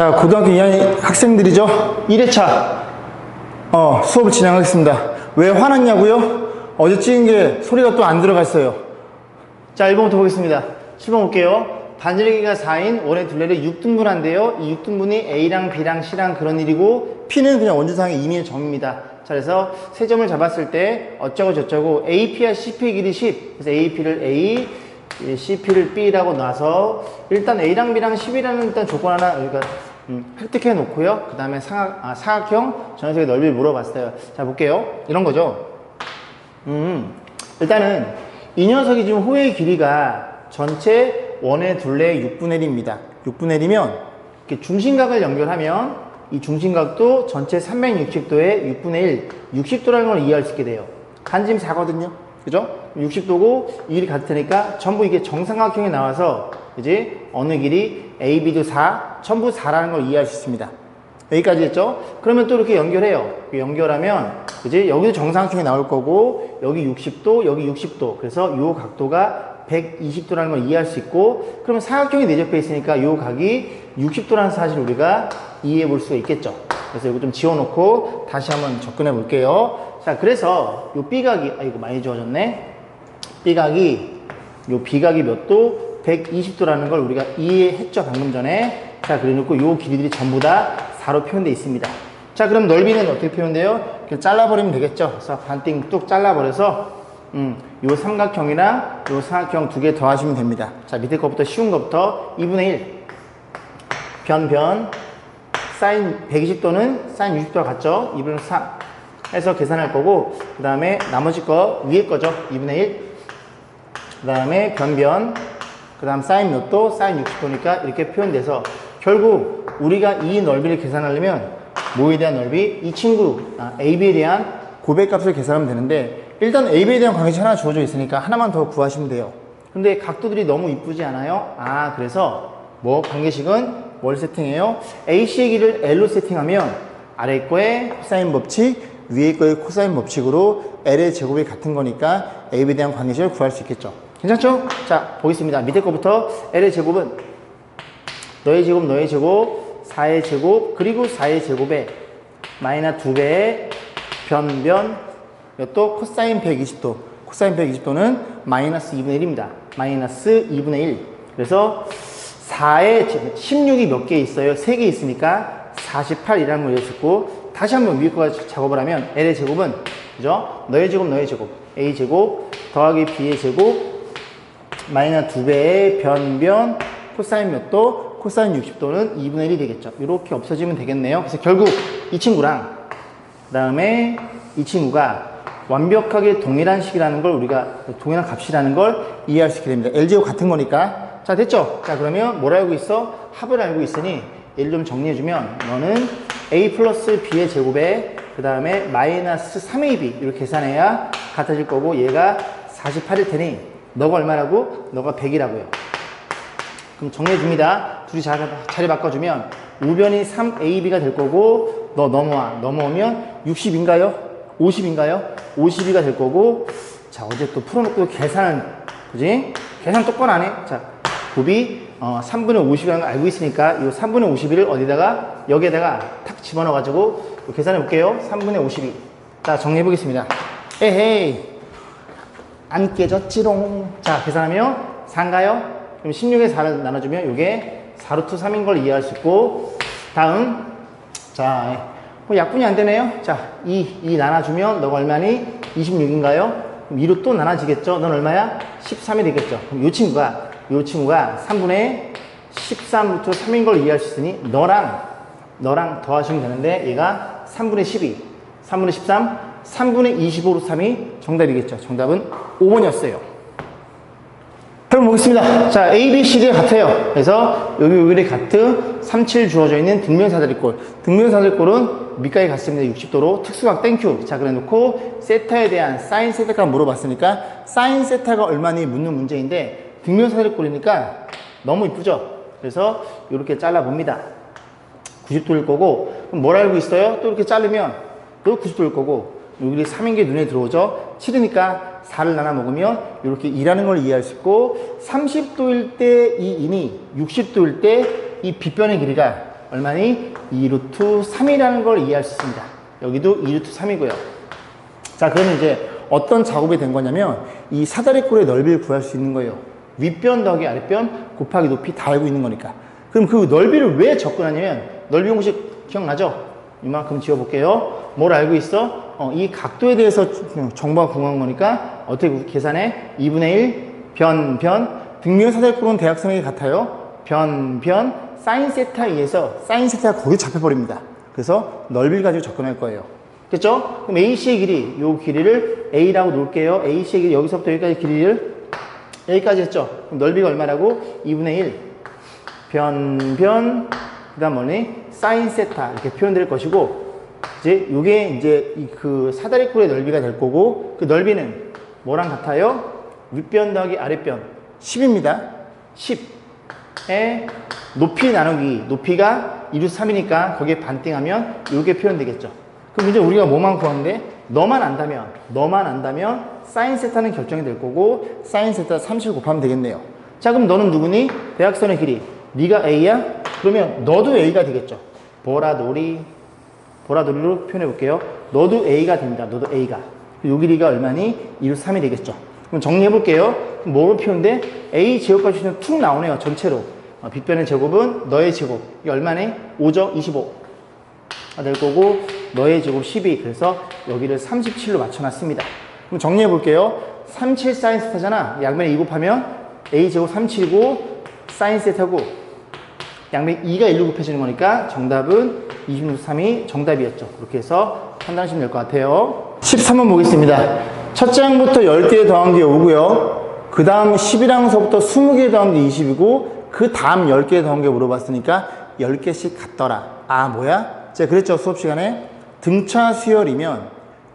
자, 고등학교 2학년 학생들이죠. 1회차 수업을 진행하겠습니다. 왜 화났냐고요? 어제 찍은 게 소리가 또 안 들어갔어요. 자, 1번부터 보겠습니다. 7번 볼게요. 반지르기가 4인 원의 둘레를 6등분한대요. 이 6등분이 A랑 B랑 C랑 그런 일이고, P는 그냥 원주상의 임의의 점입니다. 자, 그래서 세 점을 잡았을 때 어쩌고 저쩌고 AP와 CP의 길이 10. 그래서 AP를 A, CP를 B라고 놔서 일단 A랑 B랑 10이라는 일단 조건 하나 우리가 획득해 놓고요. 그 다음에 사각형 전원색의 넓이를 물어봤어요. 자, 볼게요. 이런 거죠. 일단은 이 녀석이 지금 호의 길이가 전체 원의 둘레의 6분의 1입니다. 6분의 1이면 이렇게 중심각을 연결하면 이 중심각도 전체 360도의 6분의 1, 60도라는 걸 이해할 수 있게 돼요. 간짐 4거든요. 그죠? 60도고 이 길이 같으니까 전부 이게 정삼각형이 나와서 그지? 어느 길이 A, B도 4, 전부 4라는 걸 이해할 수 있습니다. 여기까지 했죠? 그러면 또 이렇게 연결해요. 연결하면 그지? 여기도 정삼각형이 나올 거고 여기 60도, 여기 60도. 그래서 이 각도가 120도라는 걸 이해할 수 있고, 그러면 사각형이 내접해 있으니까 이 각이 60도라는 사실을 우리가 이해해 볼 수가 있겠죠. 그래서 이거 좀 지워놓고 다시 한번 접근해 볼게요. 자, 그래서 요 B각이, 이거 많이 지워졌네. 요 B각이 몇 도? 120도라는 걸 우리가 이해했죠, 방금 전에. 자, 그래 놓고 요 길이들이 전부 다 4로 표현되어 있습니다. 자, 그럼 넓이는 어떻게 표현돼요? 이렇게 잘라버리면 되겠죠. 그래서 반띵 뚝 잘라버려서 요 삼각형이랑 요 삼각형 두 개 더하시면 됩니다. 자, 밑에 거부터 쉬운 거부터 2분의 1 변 사인 120도는 사인 60도와 같죠? 2분의 3 해서 계산할 거고, 그 다음에 나머지 거 위에 거죠. 2분의 1 그 다음에 변 그 다음 사인 몇 도? 사인 60도니까 이렇게 표현돼서 결국 우리가 이 넓이를 계산하려면 뭐에 대한 넓이? 이 친구 AB에 대한 고백값을 계산하면 되는데, 일단 AB에 대한 관계식 하나 주어져 있으니까 하나만 더 구하시면 돼요. 근데 각도들이 너무 이쁘지 않아요? 그래서 관계식은 뭘 세팅해요? AC의 길이를 L로 세팅하면 아래 거에 코사인 법칙, 위에 거의 코사인 법칙으로 L의 제곱이 같은 거니까 AB에 대한 관계식을 구할 수 있겠죠. 괜찮죠? 자, 보겠습니다. 밑에 거부터 L의 제곱은 너의 제곱, 너의 제곱, 4의 제곱, 그리고 4의 제곱에 마이너스 2배의 변 몇 도? 코사인 120도. 코사인 120도는 마이너스 2분의 1입니다. 마이너스 2분의 1. 그래서 4의 16이 몇 개 있어요? 3개 있으니까 48이라는 걸 읽고, 다시 한번 위에 거 작업을 하면 L의 제곱은 그죠? 너의 제곱, 너의 제곱, A 제곱 더하기 B의 제곱 마이너스 2배의 변 코사인 몇 도? 코사인 60도는 2분의 1이 되겠죠. 이렇게 없어지면 되겠네요. 그래서 결국 이 친구랑 그 다음에 이 친구가 완벽하게 동일한 식이라는 걸 우리가 동일한 값이라는 걸 이해할 수 있게 됩니다. L제곱 같은 거니까. 자, 됐죠? 자, 그러면 뭘 알고 있어? 합을 알고 있으니 얘를 좀 정리해주면 너는 A 플러스 B의 제곱에 그 다음에 마이너스 3AB 이렇게 계산해야 같아질 거고, 얘가 48일 테니 너가 얼마라고? 너가 100이라고요. 그럼 정리해줍니다. 둘이 자리 바꿔주면 우변이 3AB가 될 거고, 너 넘어오면 60인가요? 50인가요? 52가 될 거고. 자, 어제 또 풀어놓고 계산은 그지? 계산 똑바로 안 해. 자, 곱이 3분의 50이라는 걸 알고 있으니까 이 3분의 51을 어디다가 여기에다가 탁 집어넣어가지고 계산해 볼게요. 3분의 52. 자, 정리해 보겠습니다. 에헤이 안 깨졌지롱. 자, 계산하면 4인가요? 그럼 16에 4를 나눠주면 이게 4루트 3인 걸 이해할 수 있고, 다음 자, 약분이 안 되네요. 자, 2 나눠주면 너가 얼마니? 26인가요? 그럼 2로 또 나눠지겠죠? 넌 얼마야? 13이 되겠죠. 그럼 이 친구가 3분의 13루트 3인 걸 이해할 수 있으니 너랑 더하시면 되는데, 얘가 3분의 12, 3분의 13, 3분의 25로 3이 정답이겠죠. 정답은 5번이었어요. 그럼 보겠습니다. 자, A, B, C, D가 같아요. 그래서 여기 같은 37 주어져 있는 등면사다리꼴. 등면사다리꼴은 밑각이 같습니다. 60도로. 특수각 땡큐. 자, 그래 놓고 세타에 대한 사인 세타가 물어봤으니까 사인 세타가 얼마니 묻는 문제인데, 등면사다리꼴이니까 너무 이쁘죠? 그래서 이렇게 잘라봅니다. 90도일 거고, 그럼 뭘 알고 있어요? 또 이렇게 자르면 또 90도일 거고, 여기 3인 게 눈에 들어오죠? 7이니까 4를 나눠 먹으면 이렇게 2라는 걸 이해할 수 있고, 30도일 때 이 인이 60도일 때 이 빗변의 길이가 얼마니? 2루트 3이라는 걸 이해할 수 있습니다. 여기도 2루트 3이고요. 자, 그러면 이제 어떤 작업이 된 거냐면 이 사다리꼴의 넓이를 구할 수 있는 거예요. 윗변 더하기 아랫변 곱하기 높이 다 알고 있는 거니까. 그럼 그 넓이를 왜 접근하냐면 넓이 공식 기억나죠? 이만큼 지워볼게요. 뭘 알고 있어? 이 각도에 대해서 정보가 궁금한 거니까 어떻게 계산해? 2분의 1 변 등비의 사다리꼴은 대각선에게 같아요. 변 사인 세타에 의해서 사인 세타가 거기 잡혀버립니다. 그래서 넓이를 가지고 접근할 거예요. 됐죠? 그럼 AC의 길이, 요 길이를 A라고 놓을게요. AC의 길이 여기서부터 여기까지 길이를 여기까지 했죠? 그럼 넓이가 얼마라고? 2분의 1 변 그 다음 뭐니? 사인 세타 이렇게 표현될 것이고 이제 요게 이제 그 사다리꼴의 넓이가 될 거고 그 넓이는 뭐랑 같아요? 윗변 더하기 아랫변 10입니다. 10에 높이 나누기 높이가 2루트 3이니까 거기에 반띵하면 요게 표현되겠죠. 그럼 이제 우리가 뭐만 구하는데 너만 안다면 사인 세타는 결정이 될 거고 사인 세타 30을 곱하면 되겠네요. 자, 그럼 너는 누구니? 대각선의 길이 네가 A야? 그러면 너도 A가 되겠죠. 보라돌이로 표현해 볼게요. 너도 A가 됩니다. 너도 A가. 요 길이가 얼마니? 2루트 3이 되겠죠. 그럼 정리해 볼게요. 뭐로 표현돼? A 제곱값이 툭 나오네요. 전체로. 빗변의 제곱은 너의 제곱. 이게 얼마네? 5죠? 25가 될 거고 너의 제곱 12. 그래서 여기를 37로 맞춰놨습니다. 그럼 정리해 볼게요. 37 사인 세타잖아. 양면에 2 곱하면 A 제곱 37이고 사인 세타고 양면 2가 1로 곱해지는 거니까 정답은 26, 3이 정답이었죠. 그렇게 해서 판단하시면 될 것 같아요. 13번 보겠습니다. 첫 장부터 10개 더한 게 5고요. 그 다음 11항서부터 20개 더한 게 20이고 그 다음 10개 더한 게 물어봤으니까 10개씩 같더라. 아, 뭐야? 제가 그랬죠. 수업 시간에 등차 수열이면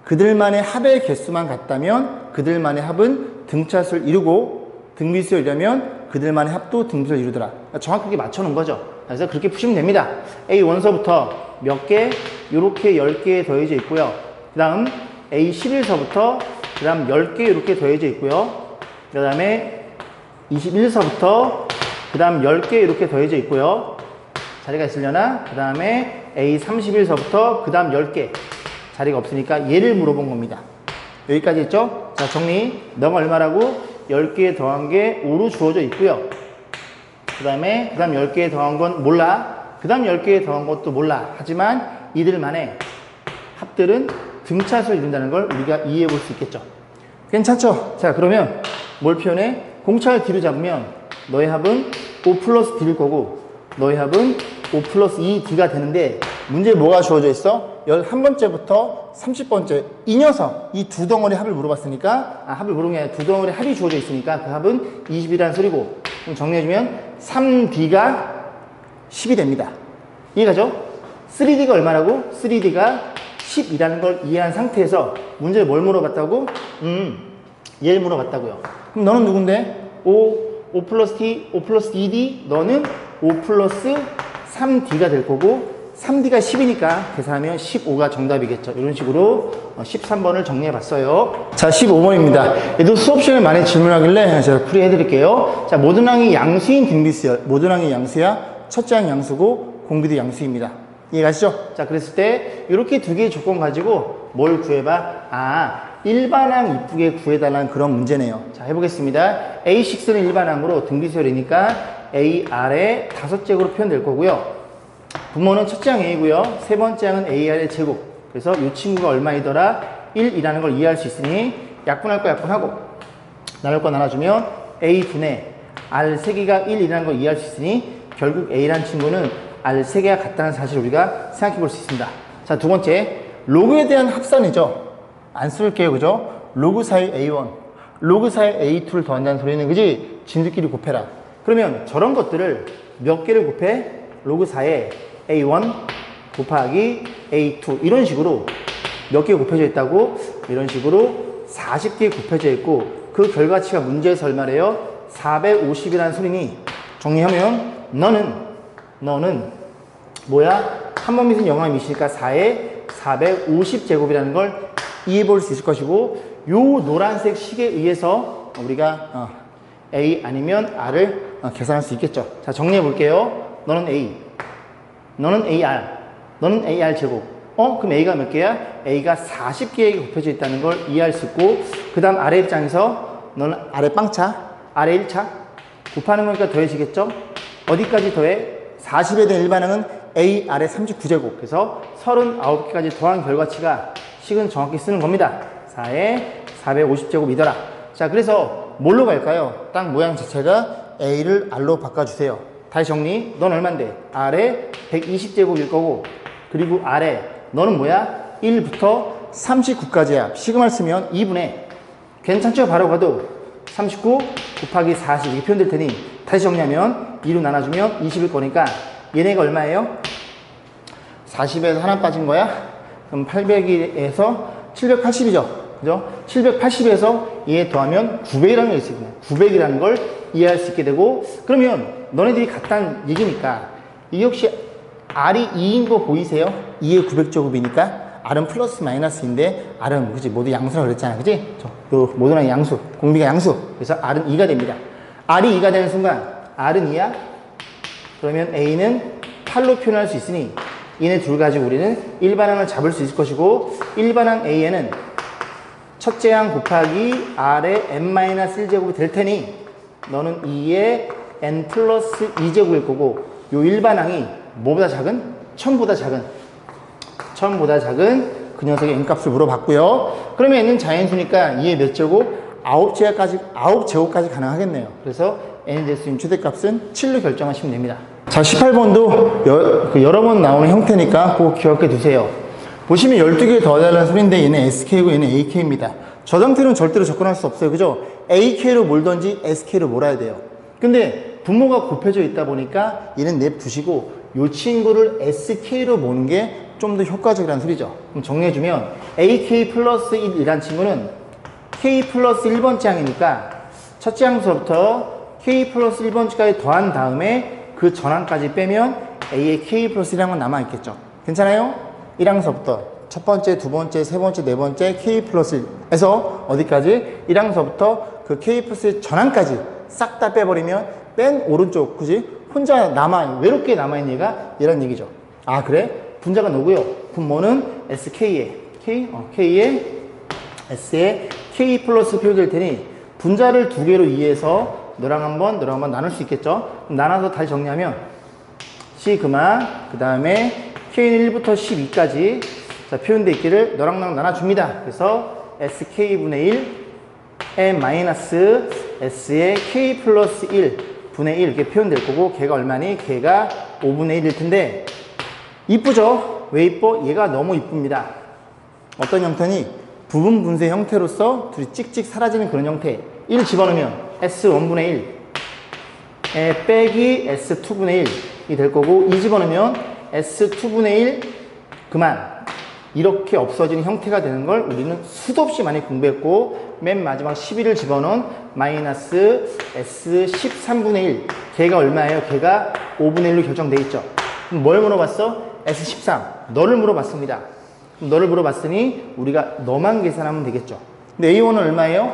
그들만의 합의 개수만 같다면 그들만의 합은 등차수를 이루고 등비수열이라면 그들만의 합도 등비수를 이루더라. 정확하게 맞춰놓은 거죠. 그래서 그렇게 푸시면 됩니다. A 원서부터 몇 개? 요렇게 10개 더해져 있고요. 그 다음 A 11서부터 그 다음 10개 이렇게 더해져 있고요. 그 다음에 21서부터 그 다음 10개 이렇게 더해져 있고요. 자리가 있으려나? 그 다음에 A 31서부터 그 다음 10개 자리가 없으니까 얘를 물어본 겁니다. 여기까지 했죠? 자, 정리. 너가 얼마라고? 10개 더한 게 5로 주어져 있고요. 그 다음 10개 더한 건 몰라. 그 다음 10개 더한 것도 몰라. 하지만 이들만의 합들은 등차수를 이룬다는 걸 우리가 이해해 볼 수 있겠죠. 괜찮죠? 자, 그러면 뭘 표현해? 공차를 뒤로 잡으면 너의 합은 5 플러스 D일 거고 너의 합은 5 플러스 2D가 되는데 문제에 뭐가 주어져 있어? 11번째부터 30번째 이 녀석, 이 두 덩어리 합을 물어봤으니까 합을 물어본 게 아니라 두 덩어리 합이 주어져 있으니까 그 합은 20이라는 소리고 그럼 정리해주면 3D가 10이 됩니다. 이해가죠? 3D가 얼마라고? 3D가 10이라는 걸 이해한 상태에서 문제를 뭘 물어봤다고? 얘를 물어봤다고요. 그럼 너는 누군데? 5 플러스 T, 5 플러스 2D, 너는 5 플러스 3D가 될 거고 3D가 10이니까 계산하면 15가 정답이겠죠. 이런 식으로 13번을 정리해 봤어요. 자, 15번입니다. 얘도 수업 시간에 많이 질문하길래 제가 풀이해 드릴게요. 자, 모든 항이 양수인 등비수열. 모든 항이 양수야. 첫째 항 양수고 공비도 양수입니다. 이해가시죠? 자, 그랬을 때 이렇게 두 개의 조건 가지고 뭘 구해봐? 아, 일반항 이쁘게 구해달라는 그런 문제네요. 자, 해보겠습니다. A6는 일반항으로 등비수열이니까 AR의 5제곱으로 표현될 거고요. 분모는 첫째 항 A고요. 세 번째 항은 AR의 제곱. 그래서 이 친구가 얼마이더라? 1이라는 걸 이해할 수 있으니 약분할 거 약분하고 나눌 거 나눠주면 A분의 R 3개가 1이라는 걸 이해할 수 있으니 결국 A라는 친구는 R 3개가 같다는 사실을 우리가 생각해 볼 수 있습니다. 자, 두 번째 로그에 대한 합산이죠. 안 쓸게요. 그죠? 로그 사이 A1 로그 사이 A2를 더한다는 소리는 그지? 진들끼리 곱해라. 그러면 저런 것들을 몇 개를 곱해? 로그 4에 A1 곱하기 A2 이런 식으로 몇 개 곱해져 있다고? 이런 식으로 40개 곱해져 있고 그 결과치가 문제에서 얼마래요? 450이라는 소리니 정리하면 너는 뭐야? 한 번 밑은 영하 밑이니까 4에 450제곱이라는 걸 이해해 볼 수 있을 것이고 요 노란색 식에 의해서 우리가 A 아니면 R을 계산할 수 있겠죠. 자, 정리해 볼게요. 너는 A 너는 AR, 너는 AR 제곱. 그럼 A가 몇 개야? A가 40개에 곱해져 있다는 걸 이해할 수 있고, 그 다음 아래 입장에서 너는 아래 빵차, 아래 1차 곱하는 거니까 더해지겠죠? 어디까지 더해? 40에 대한 일반항은 A 아래 39제곱. 그래서 39개까지 더한 결과치가 식은 정확히 쓰는 겁니다. 4에 450제곱이더라. 자, 그래서 뭘로 갈까요? 딱 모양 자체가 A를 R로 바꿔주세요. 다시 정리. 넌 얼만데? 아래 120제곱일 거고, 그리고 아래 너는 뭐야? 1부터 39까지야. 시그마를 쓰면 2분의, 괜찮죠? 바로 가도 39 곱하기 40 이렇게 표현될 테니, 다시 정리하면 2로 나눠주면 20일 거니까 얘네가 얼마예요? 40에서 하나 빠진 거야? 그럼 800에서 780이죠. 그죠? 780에서 얘 더하면 900이라는 게 있어요. 900이라는 걸 이해할 수 있게 되고, 그러면 너네들이 같다는 얘기니까 이게 혹시 R이 2인 거 보이세요? 2의 900제곱이니까 R은 플러스 마이너스인데 R은 그치 모두 양수라고 그랬잖아. 그치? 요 모두는 양수, 공비가 양수. 그래서 R은 2가 됩니다. R이 2가 되는 순간 R은 2야? 그러면 A는 8로 표현할 수 있으니 얘네 둘 가지고 우리는 일반항을 잡을 수 있을 것이고, 일반항 A에는 첫째 항 곱하기 R의 n-1제곱이 될 테니 너는 2의 n 플러스 2제곱일 거고, 요 일반항이 뭐보다 작은? 1000보다 작은, 1000보다 작은 그 녀석의 n값을 물어봤고요. 그러면 n은 자연수니까 2의 몇 제곱? 9제곱까지 가능하겠네요. 그래서 n의 대수인 최대값은 7로 결정하시면 됩니다. 자, 18번도 여러 번 나오는 형태니까 꼭 기억해 두세요. 보시면 12개 더하달라는 소리인데 얘는 SK고 얘는 AK입니다. 저 상태로는 절대로 접근할 수 없어요. 그죠? AK로 몰던지 SK로 몰아야 돼요. 근데 분모가 곱해져 있다 보니까 얘는 냅두시고 이 친구를 SK로 모는 게 좀 더 효과적이라는 소리죠. 그럼 정리해주면 AK 플러스 1이란 친구는 K 플러스 1번째 항이니까 첫째 항수부터 K 플러스 1번째까지 더한 다음에 그 전항까지 빼면 A의 K 플러스 1항은 남아있겠죠. 괜찮아요? 1항서부터 첫 번째, 두 번째, 세 번째, 네 번째 K 플러스 1에서 어디까지? 1항서부터 그 K 플러스 전항까지 싹 다 빼버리면 맨 오른쪽, 그지? 혼자 외롭게 남아있는 얘가 얘란 얘기죠. 아, 그래? 분자가 누구요? 분모는 SK에 K에 S에 K 플러스 표기될 테니 분자를 두 개로 이해해서 너랑 한번 나눌 수 있겠죠? 그럼 나눠서 다시 정리하면 시그마, 그 다음에 K는 1부터 12까지 자, 표현되어 있기를 너랑 나랑 나눠줍니다. 그래서 SK분의 1 n 마이너스 S의 K 플러스 1 분의 1 이렇게 표현될 거고, 걔가 얼마니? 걔가 5분의 1일 텐데 이쁘죠? 왜 이뻐? 얘가 너무 이쁩니다. 어떤 형태니? 부분 분쇄 형태로서 둘이 찍찍 사라지는 그런 형태. 1 집어넣으면 S1분의 1 빼기 S2분의 1이 될 거고, 2 집어넣으면 S2분의 1 그만. 이렇게 없어지는 형태가 되는 걸 우리는 수도 없이 많이 공부했고, 맨 마지막 11을 집어넣은 마이너스 S13분의 1 걔가 얼마예요? 걔가 5분의 1로 결정되어 있죠. 그럼 뭘 물어봤어? S13 너를 물어봤습니다. 너를 물어봤으니 우리가 너만 계산하면 되겠죠. 근데 A1은 얼마예요?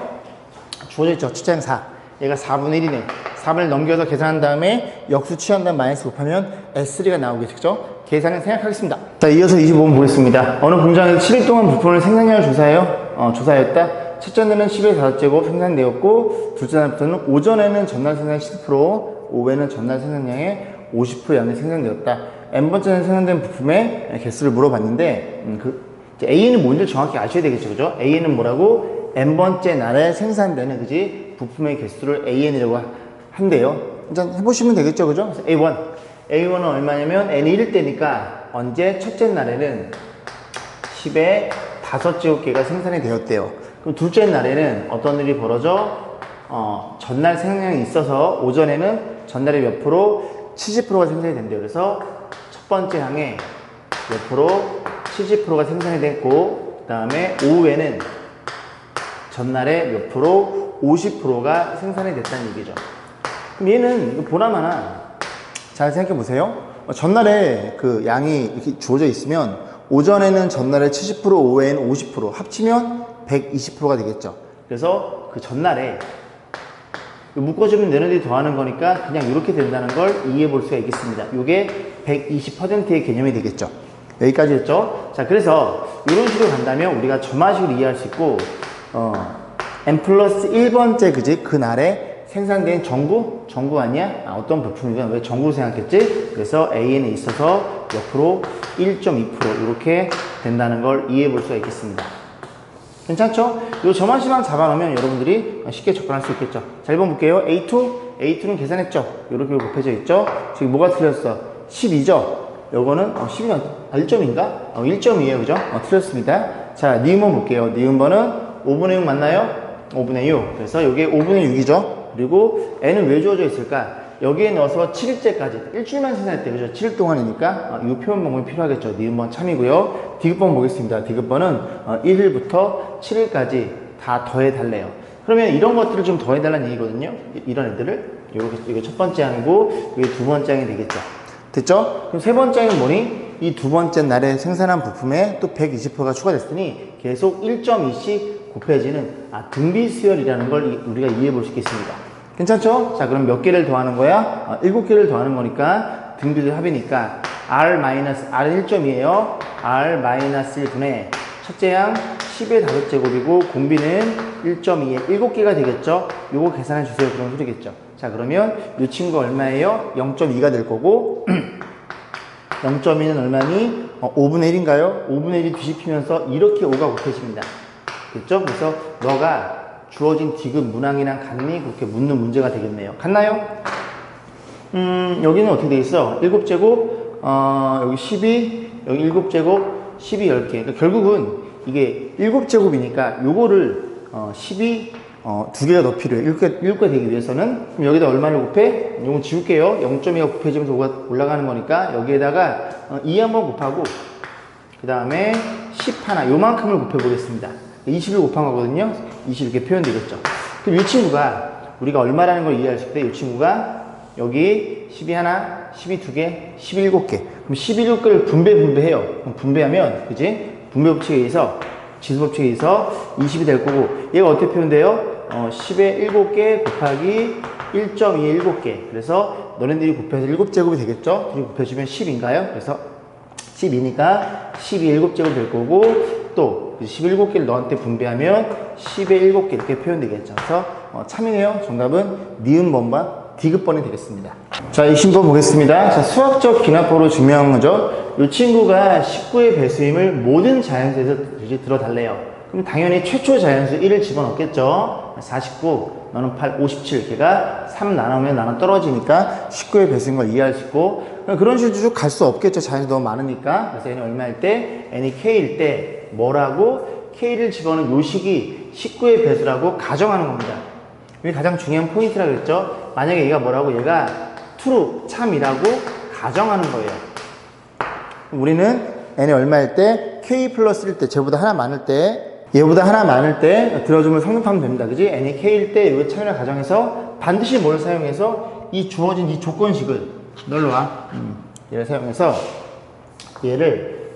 주어져 있죠. 첫째 항 4. 얘가 4분의 1이네. 4분을 넘겨서 계산한 다음에 역수 취한 다음 마이너스 곱하면 S3가 나오겠죠. 계산을 생각하겠습니다. 자, 이어서 25번 보겠습니다. 어느 공장에서 7일 동안 부품을 생산량을 조사했다. 첫째 날은 10의 5제곱 생산되었고, 둘째 날부터는 오전에는 전날 생산량 10%, 오후에는 전날 생산량의 50% 양이 생산되었다. n번째 날 생산된 부품의 개수를 물어봤는데, A는 뭔지 정확히 아셔야 되겠죠. 그죠? A는 뭐라고? n번째 날에 생산되는, 그지? 부품의 개수를 AN이라고 한대요. 일단 해보시면 되겠죠. 그죠? 그래서 A1은 얼마냐면 n이 1일 때니까 언제? 첫째 날에는 10의 5제곱개가 생산이 되었대요. 그럼 둘째 날에는 어떤 일이 벌어져? 전날 생산량이 있어서 오전에는 전날에 몇 프로? 70%가 생산이 된대요. 그래서 첫 번째 항에 몇 프로? 70%가 생산이 됐고, 그 다음에 오후에는 전날에 몇 프로? 50%가 생산이 됐다는 얘기죠. 그럼 얘는 이거 보나마나 잘 생각해 보세요. 전날에 그 양이 이렇게 주어져 있으면 오전에는 전날에 70%, 오후에는 50% 합치면 120%가 되겠죠. 그래서 그 전날에 묶어주면 너네들이 더하는 거니까 그냥 이렇게 된다는 걸 이해해 볼 수가 있겠습니다. 이게 120%의 개념이 되겠죠. 여기까지 했죠. 자, 그래서 이런 식으로 간다면 우리가 점화식을 이해할 수 있고, n 플러스 1번째 그지? 그날에 생산된 전구 아니야? 어떤 부품이건 왜 전구로 생각했지? 그래서 AN에 있어서 옆으로 1.2% 이렇게 된다는 걸 이해해 볼 수가 있겠습니다. 괜찮죠? 이 점화식만 잡아놓으면 여러분들이 쉽게 접근할 수 있겠죠. 자, 1번 볼게요. A2는 계산했죠? 이렇게 곱해져 있죠? 지금 뭐가 틀렸어? 12죠? 요거는 12가 1점인가? 1점이에요. 그죠? 틀렸습니다. 자, 니은번 볼게요. 니은번은 5분의 6 맞나요? 5분의 6. 그래서 여기에 5분의 6이죠? 그리고 n은 왜 주어져 있을까? 여기에 넣어서 7일째까지 일주일만 생산했대. 그죠? 7일 동안이니까 이 표현 방법이 필요하겠죠. 니은번 참이고요. 디귿번 보겠습니다. 디귿번은 1일부터 7일까지 다 더해 달래요. 그러면 이런 것들을 좀 더해 달라는 얘기거든요. 이런 애들을. 이게 첫 번째 항이고 이게 두 번째 항이 되겠죠. 됐죠? 그럼 세 번째 항은 뭐니? 이 두 번째 날에 생산한 부품에 또 120%가 추가됐으니 계속 1.2씩 곱해지는 등비수열이라는 걸 우리가 이해해 볼 수 있겠습니다. 괜찮죠? 자, 그럼 몇 개를 더하는 거야? 7개를 더하는 거니까 등비들 합이니까 R은 1.2예요. R-1분의 첫째 항 10의 5제곱이고 공비는 1.2에 7개가 되겠죠? 요거 계산해 주세요. 그런 소리겠죠. 자, 그러면 이 친구가 얼마예요? 0.2가 될 거고 0.2는 얼마니? 5분의 1인가요? 5분의 1이 뒤집히면서 이렇게 5가 곱해집니다. 됐죠? 그래서 너가 주어진 디귿 문항이랑 같니? 그렇게 묻는 문제가 되겠네요. 같나요? 여기는 어떻게 돼 있어? 7제곱, 여기 12, 여기 7제곱, 12, 10개. 그러니까 결국은 이게 7제곱이니까 요거를 12, 두 개가 더 필요해. 7개 되기 위해서는. 그럼 여기다 얼마를 곱해? 요거 지울게요. 0.2가 곱해지면서 5가 올라가는 거니까 여기에다가 2 한번 곱하고 그 다음에 10 하나 요만큼을 곱해 보겠습니다. 20을 곱한 거거든요. 20 이렇게 표현되겠죠. 그럼 이 친구가 우리가 얼마라는 걸 이해할 수 있을 때 이 친구가 여기 12 하나, 12 두 개, 17개. 그럼 17개를 분배해요. 그럼 분배하면, 그지? 분배 법칙에 의해서, 지수 법칙에 의해서 20이 될 거고, 얘가 어떻게 표현돼요? 10에 7개 곱하기 1.2에 7개. 그래서 너네들이 곱해서 7제곱이 되겠죠? 둘이 곱해주면 10인가요? 그래서 12니까 12에 7제곱 될 거고, 또 17개를 너한테 분배하면 10에 7개 이렇게 표현되겠죠. 그래서 참이네요. 정답은 니은번과 디귿번이 되겠습니다. 자, 이 신번 보겠습니다. 자, 수학적 기납법으로 증명한 거죠. 이 친구가 19의 배수임을 모든 자연수에서 들어달래요. 그럼 당연히 최초 자연수 1을 집어넣겠죠. 49, 너는 8, 57. 걔가 3 나누면 나는 떨어지니까 19의 배수인 걸 이해할 수 있고, 그런 식으로 쭉 갈 수 없겠죠. 자연수 너무 많으니까. 그래서 n이 얼마일 때? n이 k일 때 뭐라고? k를 집어넣은 요식이 19의 배수라고 가정하는 겁니다. 이게 가장 중요한 포인트라고 했죠. 만약에 얘가 뭐라고? 얘가 true, 참이라고 가정하는 거예요. 우리는 n이 얼마일 때? k 플러스 1일 때, 쟤보다 하나 많을 때, 얘보다 하나 많을 때 들어주면 성립하면 됩니다. 그지? n이 k일 때 이거 참이라 가정해서 반드시 뭘 사용해서 이 주어진 이 조건식을 널로 와. 얘를 사용해서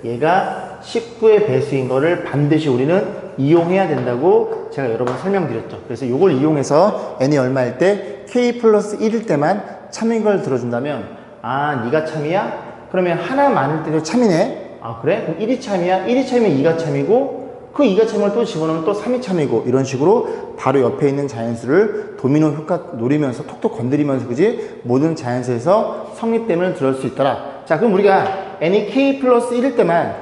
얘가 19의 배수인 거를 반드시 우리는 이용해야 된다고 제가 여러 번 설명드렸죠. 그래서 이걸 이용해서 n이 얼마일 때 k 플러스 1일 때만 참인 걸 들어준다면 네가 참이야? 그러면 하나 많을 때도 참이네? 그래? 그럼 1이 참이야? 1이 참이면 2가 참이고 그 2가 참을 또 집어넣으면 또 3이 참이고 이런 식으로 바로 옆에 있는 자연수를 도미노 효과 노리면서 톡톡 건드리면서 그지? 모든 자연수에서 성립됨을 들을 수 있더라. 자, 그럼 우리가 n이 k 플러스 1일 때만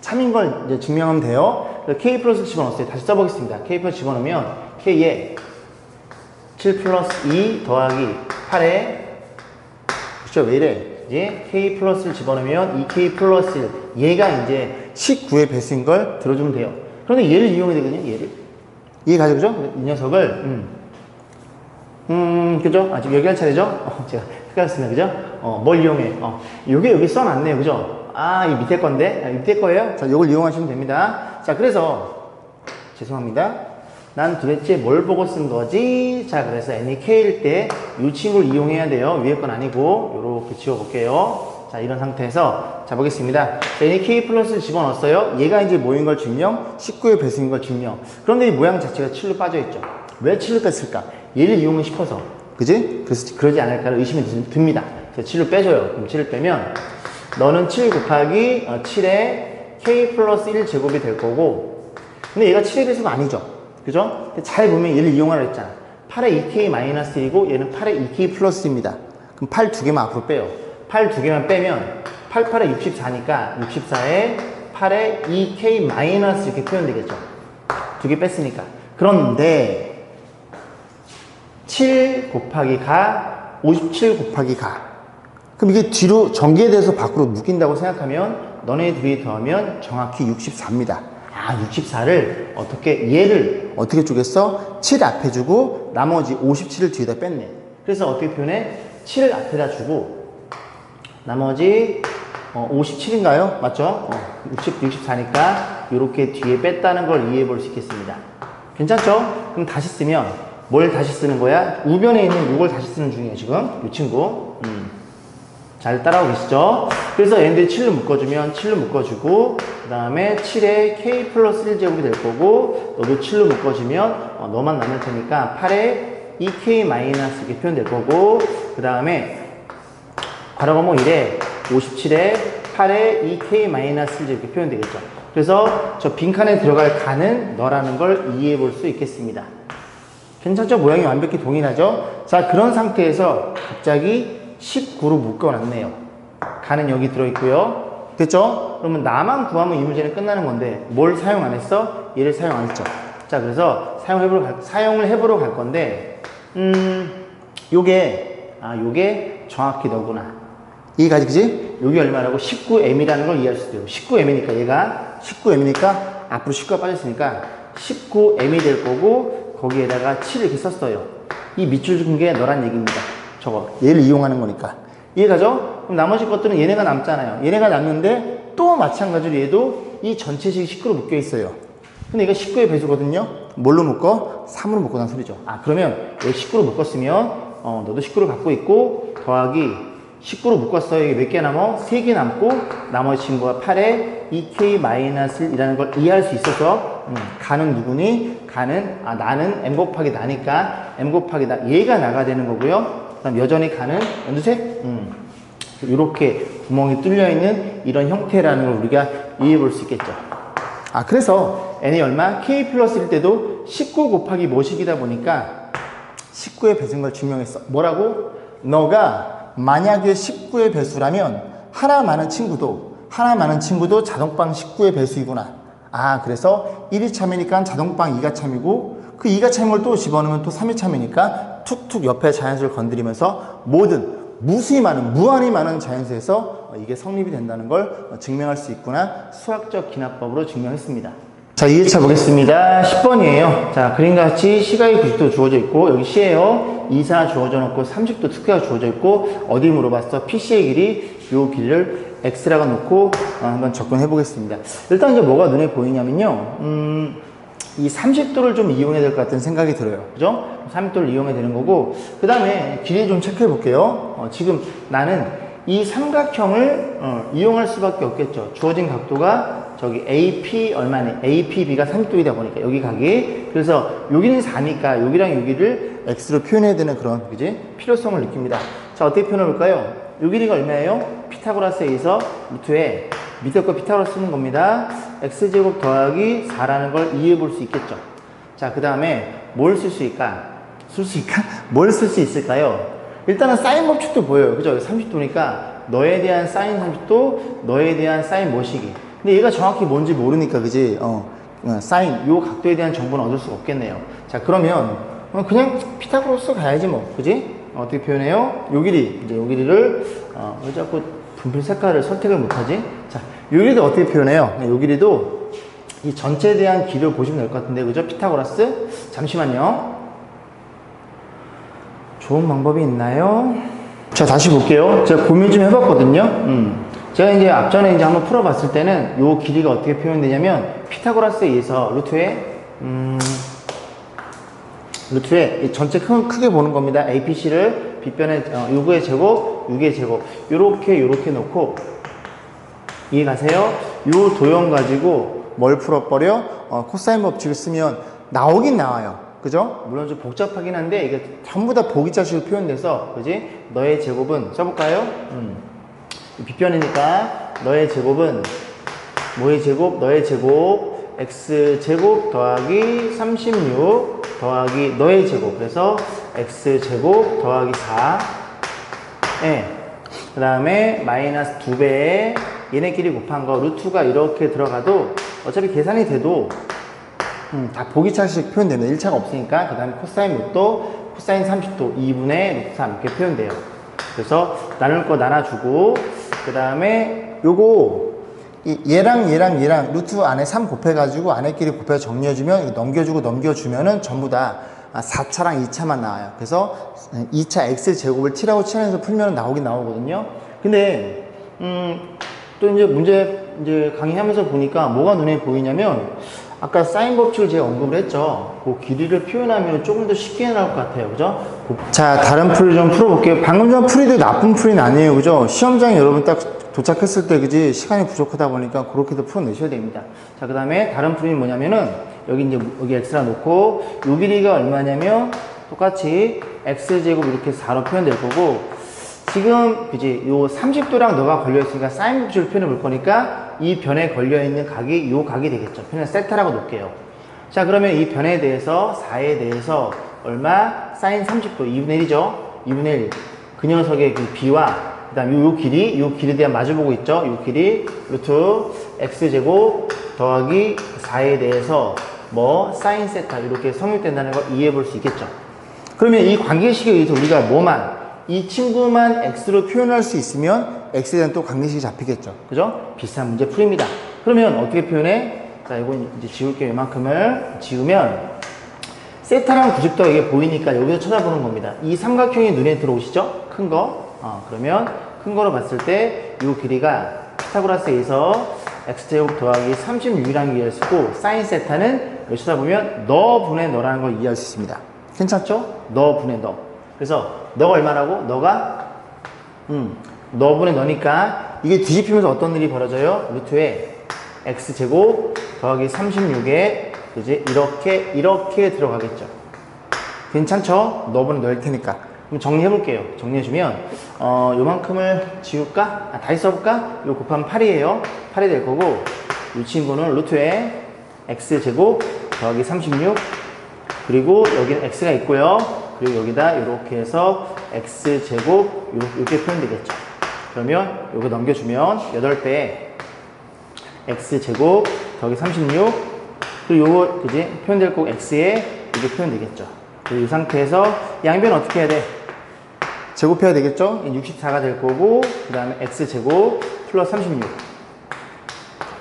참인 걸 이제 증명하면 돼요. k 플러스 집어넣었어요. 다시 써보겠습니다. k 플러스 집어넣으면 k에 7 플러스 2 더하기 8에 그쵸? 왜 이래? 이제 k 플러스를 집어넣으면 2k 플러스 1 얘가 이제 19의 배수인 걸 들어주면 돼요. 그런데 얘를 이용해야 되거든요. 얘를 이해가죠? 그죠? 이 녀석을 그죠? 지금 여기 할 차례죠? 제가 헷갈렸습니다. 그죠? 뭘 이용해? 요게 여기 써놨네요. 그죠? 이 밑에 건데? 밑에 거예요? 자, 요걸 이용하시면 됩니다. 자, 그래서 죄송합니다. 난 도대체 뭘 보고 쓴 거지? 자, 그래서 n이 k일 때 이 친구를 이용해야 돼요. 위에 건 아니고 요렇게 지워볼게요. 자, 이런 상태에서 자, 보겠습니다. n이 k 플러스를 집어넣었어요. 얘가 이제 뭐인 걸 증명? 19의 배수인 걸 증명. 그런데 이 모양 자체가 7로 빠져있죠. 왜 7로 뺐을까? 얘를 이용하고 싶어서. 그지? 그래서 그러지 않을까를 의심이 듭니다. 그래서 7을 빼줘요. 그럼 7을 빼면 너는 7 곱하기 7에 k 플러스 1 제곱이 될 거고, 근데 얘가 7의 배수가 아니죠. 그죠? 잘 보면 얘를 이용하라 했잖아. 8에 2k 마이너스 1이고 얘는 8에 2k 플러스입니다. 그럼 8 두 개만 앞으로 빼요. 8 두 개만 빼면 8, 8에 64니까 64에 8에 2k 마이너스 이렇게 표현되겠죠. 두 개 뺐으니까. 그런데 7 곱하기 가 57 곱하기 가. 그럼 이게 뒤로 전개돼서 밖으로 묶인다고 생각하면 너네 둘이 더하면 정확히 64입니다. 아, 64를 얘를 어떻게 쪼갰어? 7 앞에 주고 나머지 57을 뒤에다 뺐네. 그래서 어떻게 표현해? 7을 앞에다 주고 나머지 57인가요? 맞죠? 64니까 이렇게 뒤에 뺐다는 걸 이해해 볼 수 있겠습니다. 괜찮죠? 그럼 다시 쓰면 뭘 다시 쓰는 거야? 우변에 있는 6을 다시 쓰는 중이에요, 지금. 이 친구. 잘 따라오고 계시죠? 그래서 얘네들이 7로 묶어주면 7로 묶어주고, 그 다음에 7에 k 플러스 1제곱이 될 거고, 너도 7로 묶어주면 너만 남을 테니까 8에 2k 마이너스 이렇게 표현될 거고, 그 다음에 괄호가 1에 57에 8에 2k 마이너스 1 이렇게 표현되겠죠. 그래서 저 빈칸에 들어갈 가는 너라는 걸 이해해 볼 수 있겠습니다. 괜찮죠? 모양이 완벽히 동일하죠? 자, 그런 상태에서 갑자기 19로 묶어놨네요. 가는 여기 들어있고요. 됐죠? 그러면 나만 구하면 이 문제는 끝나는 건데 뭘 사용 안 했어? 얘를 사용 안 했죠. 자, 그래서 사용을 해보러 갈 건데 요게 정확히 너구나. 이해가지, 그지? 요게 얼마라고? 19m이라는 걸 이해할 수 있어요. 19m니까 앞으로 19가 빠졌으니까 19m이 될 거고 거기에다가 7을 이렇게 썼어요. 이 밑줄 준 게 너란 얘기입니다. 저거 얘를 이용하는 거니까. 이해가죠? 그럼 나머지 것들은 얘네가 남잖아요. 얘네가 남는데 또 마찬가지로 얘도 이 전체식이 19로 묶여 있어요. 근데 이거 19의 배수거든요. 뭘로 묶어? 3으로 묶어놓은 소리죠. 아, 그러면 얘 19로 묶었으면 너도 19를 갖고 있고 더하기 19로 묶었어요. 이게 몇 개 남어? 3개 남고 나머지 친구가 8에 2k-1이라는 걸 이해할 수 있어서 가는 누구니? 가는 나는 m 곱하기 나니까 m 곱하기 나 얘가 나가 되는 거고요. 그다음 여전히 가는 연두색 이렇게 구멍이 뚫려 있는 이런 형태라는 걸 우리가 이해해 볼 수 있겠죠. 아, 그래서 n이 얼마? k 플러스 1 때도 19 곱하기 뭐식이다 보니까 19의 배수인 걸 증명했어. 뭐라고? 너가 만약에 19의 배수라면 하나 많은 친구도 자동빵 19의 배수이구나. 아, 그래서 1이 참이니까 자동빵 2가 참이고 그 2가 참인 걸 또 집어넣으면 또 3이 참이니까 툭툭 옆에 자연수를 건드리면서 무한히 많은 자연수에서 이게 성립이 된다는 걸 증명할 수 있구나. 수학적 기납법으로 증명했습니다. 자, 2회차 보겠습니다. 10번이에요. 자, 그림같이 시각이 90도 주어져 있고 여기 C예요. 24 주어져 놓고 30도 특혜가 주어져 있고 어디 물어봤어? PC의 길이 요 길이를 X라고 놓고 한번 접근해 보겠습니다. 일단 이제 뭐가 눈에 보이냐면요. 이 30도를 좀 이용해야 될 것 같은 생각이 들어요. 그죠? 30도를 이용해야 되는 거고 그 다음에 길이 좀 체크해 볼게요. 지금 나는 이 삼각형을 이용할 수밖에 없겠죠. 주어진 각도가 저기 AP 얼마네? APB가 30도이다 보니까 여기 각이 그래서 여기는 4니까 여기랑 여기를 X로 표현해야 되는 그런 그지? 필요성을 느낍니다. 자, 어떻게 표현해 볼까요? 요 길이가 얼마예요? 피타고라스에 의해서 루트에 밑에 거 피타고라스 쓰는 겁니다. X제곱 더하기 4라는 걸 이해해 볼 수 있겠죠. 자, 그 다음에 뭘 쓸 수 있을까? 뭘 쓸 수 있을까요? 일단은 사인 법칙도 보여요. 그죠? 30도니까 너에 대한 사인 30도, 너에 대한 사인 뭐시기. 근데 얘가 정확히 뭔지 모르니까 그지? 사인, 요 각도에 대한 정보는 얻을 수가 없겠네요. 자, 그러면 그냥 피타고라스 가야지 뭐. 그지? 어떻게 표현해요? 요 길이, 이제 요 길이를 왜 자꾸 분필 색깔을 선택을 못하지? 자, 요 길이도 어떻게 표현해요? 요 길이도 이 전체에 대한 길을 보시면 될 것 같은데, 그죠? 피타고라스? 잠시만요. 좋은 방법이 있나요? 자, 다시 볼게요. 제가 고민 좀 해봤거든요. 제가 이제 앞전에 이제 한번 풀어봤을 때는 요 길이가 어떻게 표현되냐면, 피타고라스에 의해서 루트에 이 전체 크게 보는 겁니다. APC를 빗변에 요거의 제곱, 6의 제곱 요렇게 놓고 이해가세요? 요 도형 가지고 뭘 풀어버려? 코사인 법칙을 쓰면 나오긴 나와요. 그죠? 물론 좀 복잡하긴 한데 이게 전부 다 보기자식으로 표현돼서, 그지? 너의 제곱은 써볼까요? 빗변이니까 너의 제곱은 뭐의 제곱? 너의 제곱 x제곱 더하기 36 더하기 너의 제곱, 그래서 x제곱 더하기 4. 그 다음에 마이너스 2배에 얘네끼리 곱한 거 루트가 이렇게 들어가도 어차피 계산이 돼도 다 보기차식 표현되면 1차가 없으니까. 그 다음에 코사인 몇 도, 코사인 30도 2분의 루트 3 이렇게 표현돼요. 그래서 나눌 거 나눠주고, 그 다음에 요거 얘랑 루트 안에 3 곱해가지고 안에끼리 곱해서 정리해주면, 넘겨주고 넘겨주면은 전부 다 4차랑 2차만 나와요. 그래서 2차 x제곱을 t라고 치환해서 풀면 나오긴 나오거든요. 근데 또 이제 문제 강의하면서 보니까 뭐가 눈에 보이냐면, 아까 사인 법칙을 제가 언급을 했죠. 그 길이를 표현하면 조금 더 쉽게 나올 것 같아요. 그죠? 자, 다른 풀이 좀 풀어볼게요. 방금 전 풀이도 나쁜 풀이는 아니에요. 그죠? 시험장에 여러분 딱 도착했을 때, 그지? 시간이 부족하다 보니까 그렇게도 풀어내셔야 됩니다. 자, 그 다음에 다른 풀이는 뭐냐면은, 여기 x라 놓고, 요 길이가 얼마냐면, 똑같이 x제곱 이렇게 4로 표현될 거고, 지금 그지 요 30도랑 너가 걸려있으니까 사인 법칙을 표현해 볼 거니까 이 변에 걸려있는 각이 요 각이 되겠죠. 편을 세타라고 놓을게요. 자, 그러면 이 변에 대해서 4에 대해서 얼마? 사인 30도 2분의 1이죠. 2분의 1. 그 녀석의 그 b와 그 다음 요 길이에 대한 마주보고 있죠. 요 길이 루트 x제곱 더하기 4에 대해서 뭐 사인 세타 이렇게 성립된다는 걸 이해해 볼 수 있겠죠. 그러면 이 관계식에 의해서 우리가 뭐만 이 친구만 x로 표현할 수 있으면 x에 대한 또 관계식이 잡히겠죠. 그죠? 비슷한 문제 풀입니다. 그러면 어떻게 표현해? 자, 이건 이제 지울게요. 이만큼을 지우면 세타랑 90도가 이게 보이니까 여기서 찾아보는 겁니다. 이 삼각형이 눈에 들어오시죠? 큰 거. 그러면 큰 거로 봤을 때 이 길이가 피타고라스에 의해서 x제곱 더하기 36이라는 게 이해할 수 있고, 사인 세타는 여기 쳐다보면 너 분의 너라는 걸 이해할 수 있습니다. 괜찮죠? 너 분의 너. 그래서 너가 얼마라고? 너가 너분의 너니까 이게 뒤집히면서 어떤 일이 벌어져요? 루트에 x제곱 더하기 36에 이제 이렇게 들어가겠죠. 괜찮죠? 너분의 너일 테니까. 그럼 정리해 볼게요. 정리해 주면 요만큼을 지울까? 다시 써볼까? 요 곱하면 8이에요 8이 될 거고, 이 친구는 루트에 x제곱 더하기 36, 그리고 여기는 x가 있고요. 그리고 여기다 이렇게 해서 x제곱 이렇게 표현되겠죠. 그러면 이거 넘겨주면 8배에 x제곱 더하기 36, 그리고 요거 그지 표현될 거고 x에 이게 표현되겠죠. 그리고 이 상태에서 양변 어떻게 해야 돼? 제곱해야 되겠죠. 64가 될 거고, 그 다음에 x제곱 플러스 36,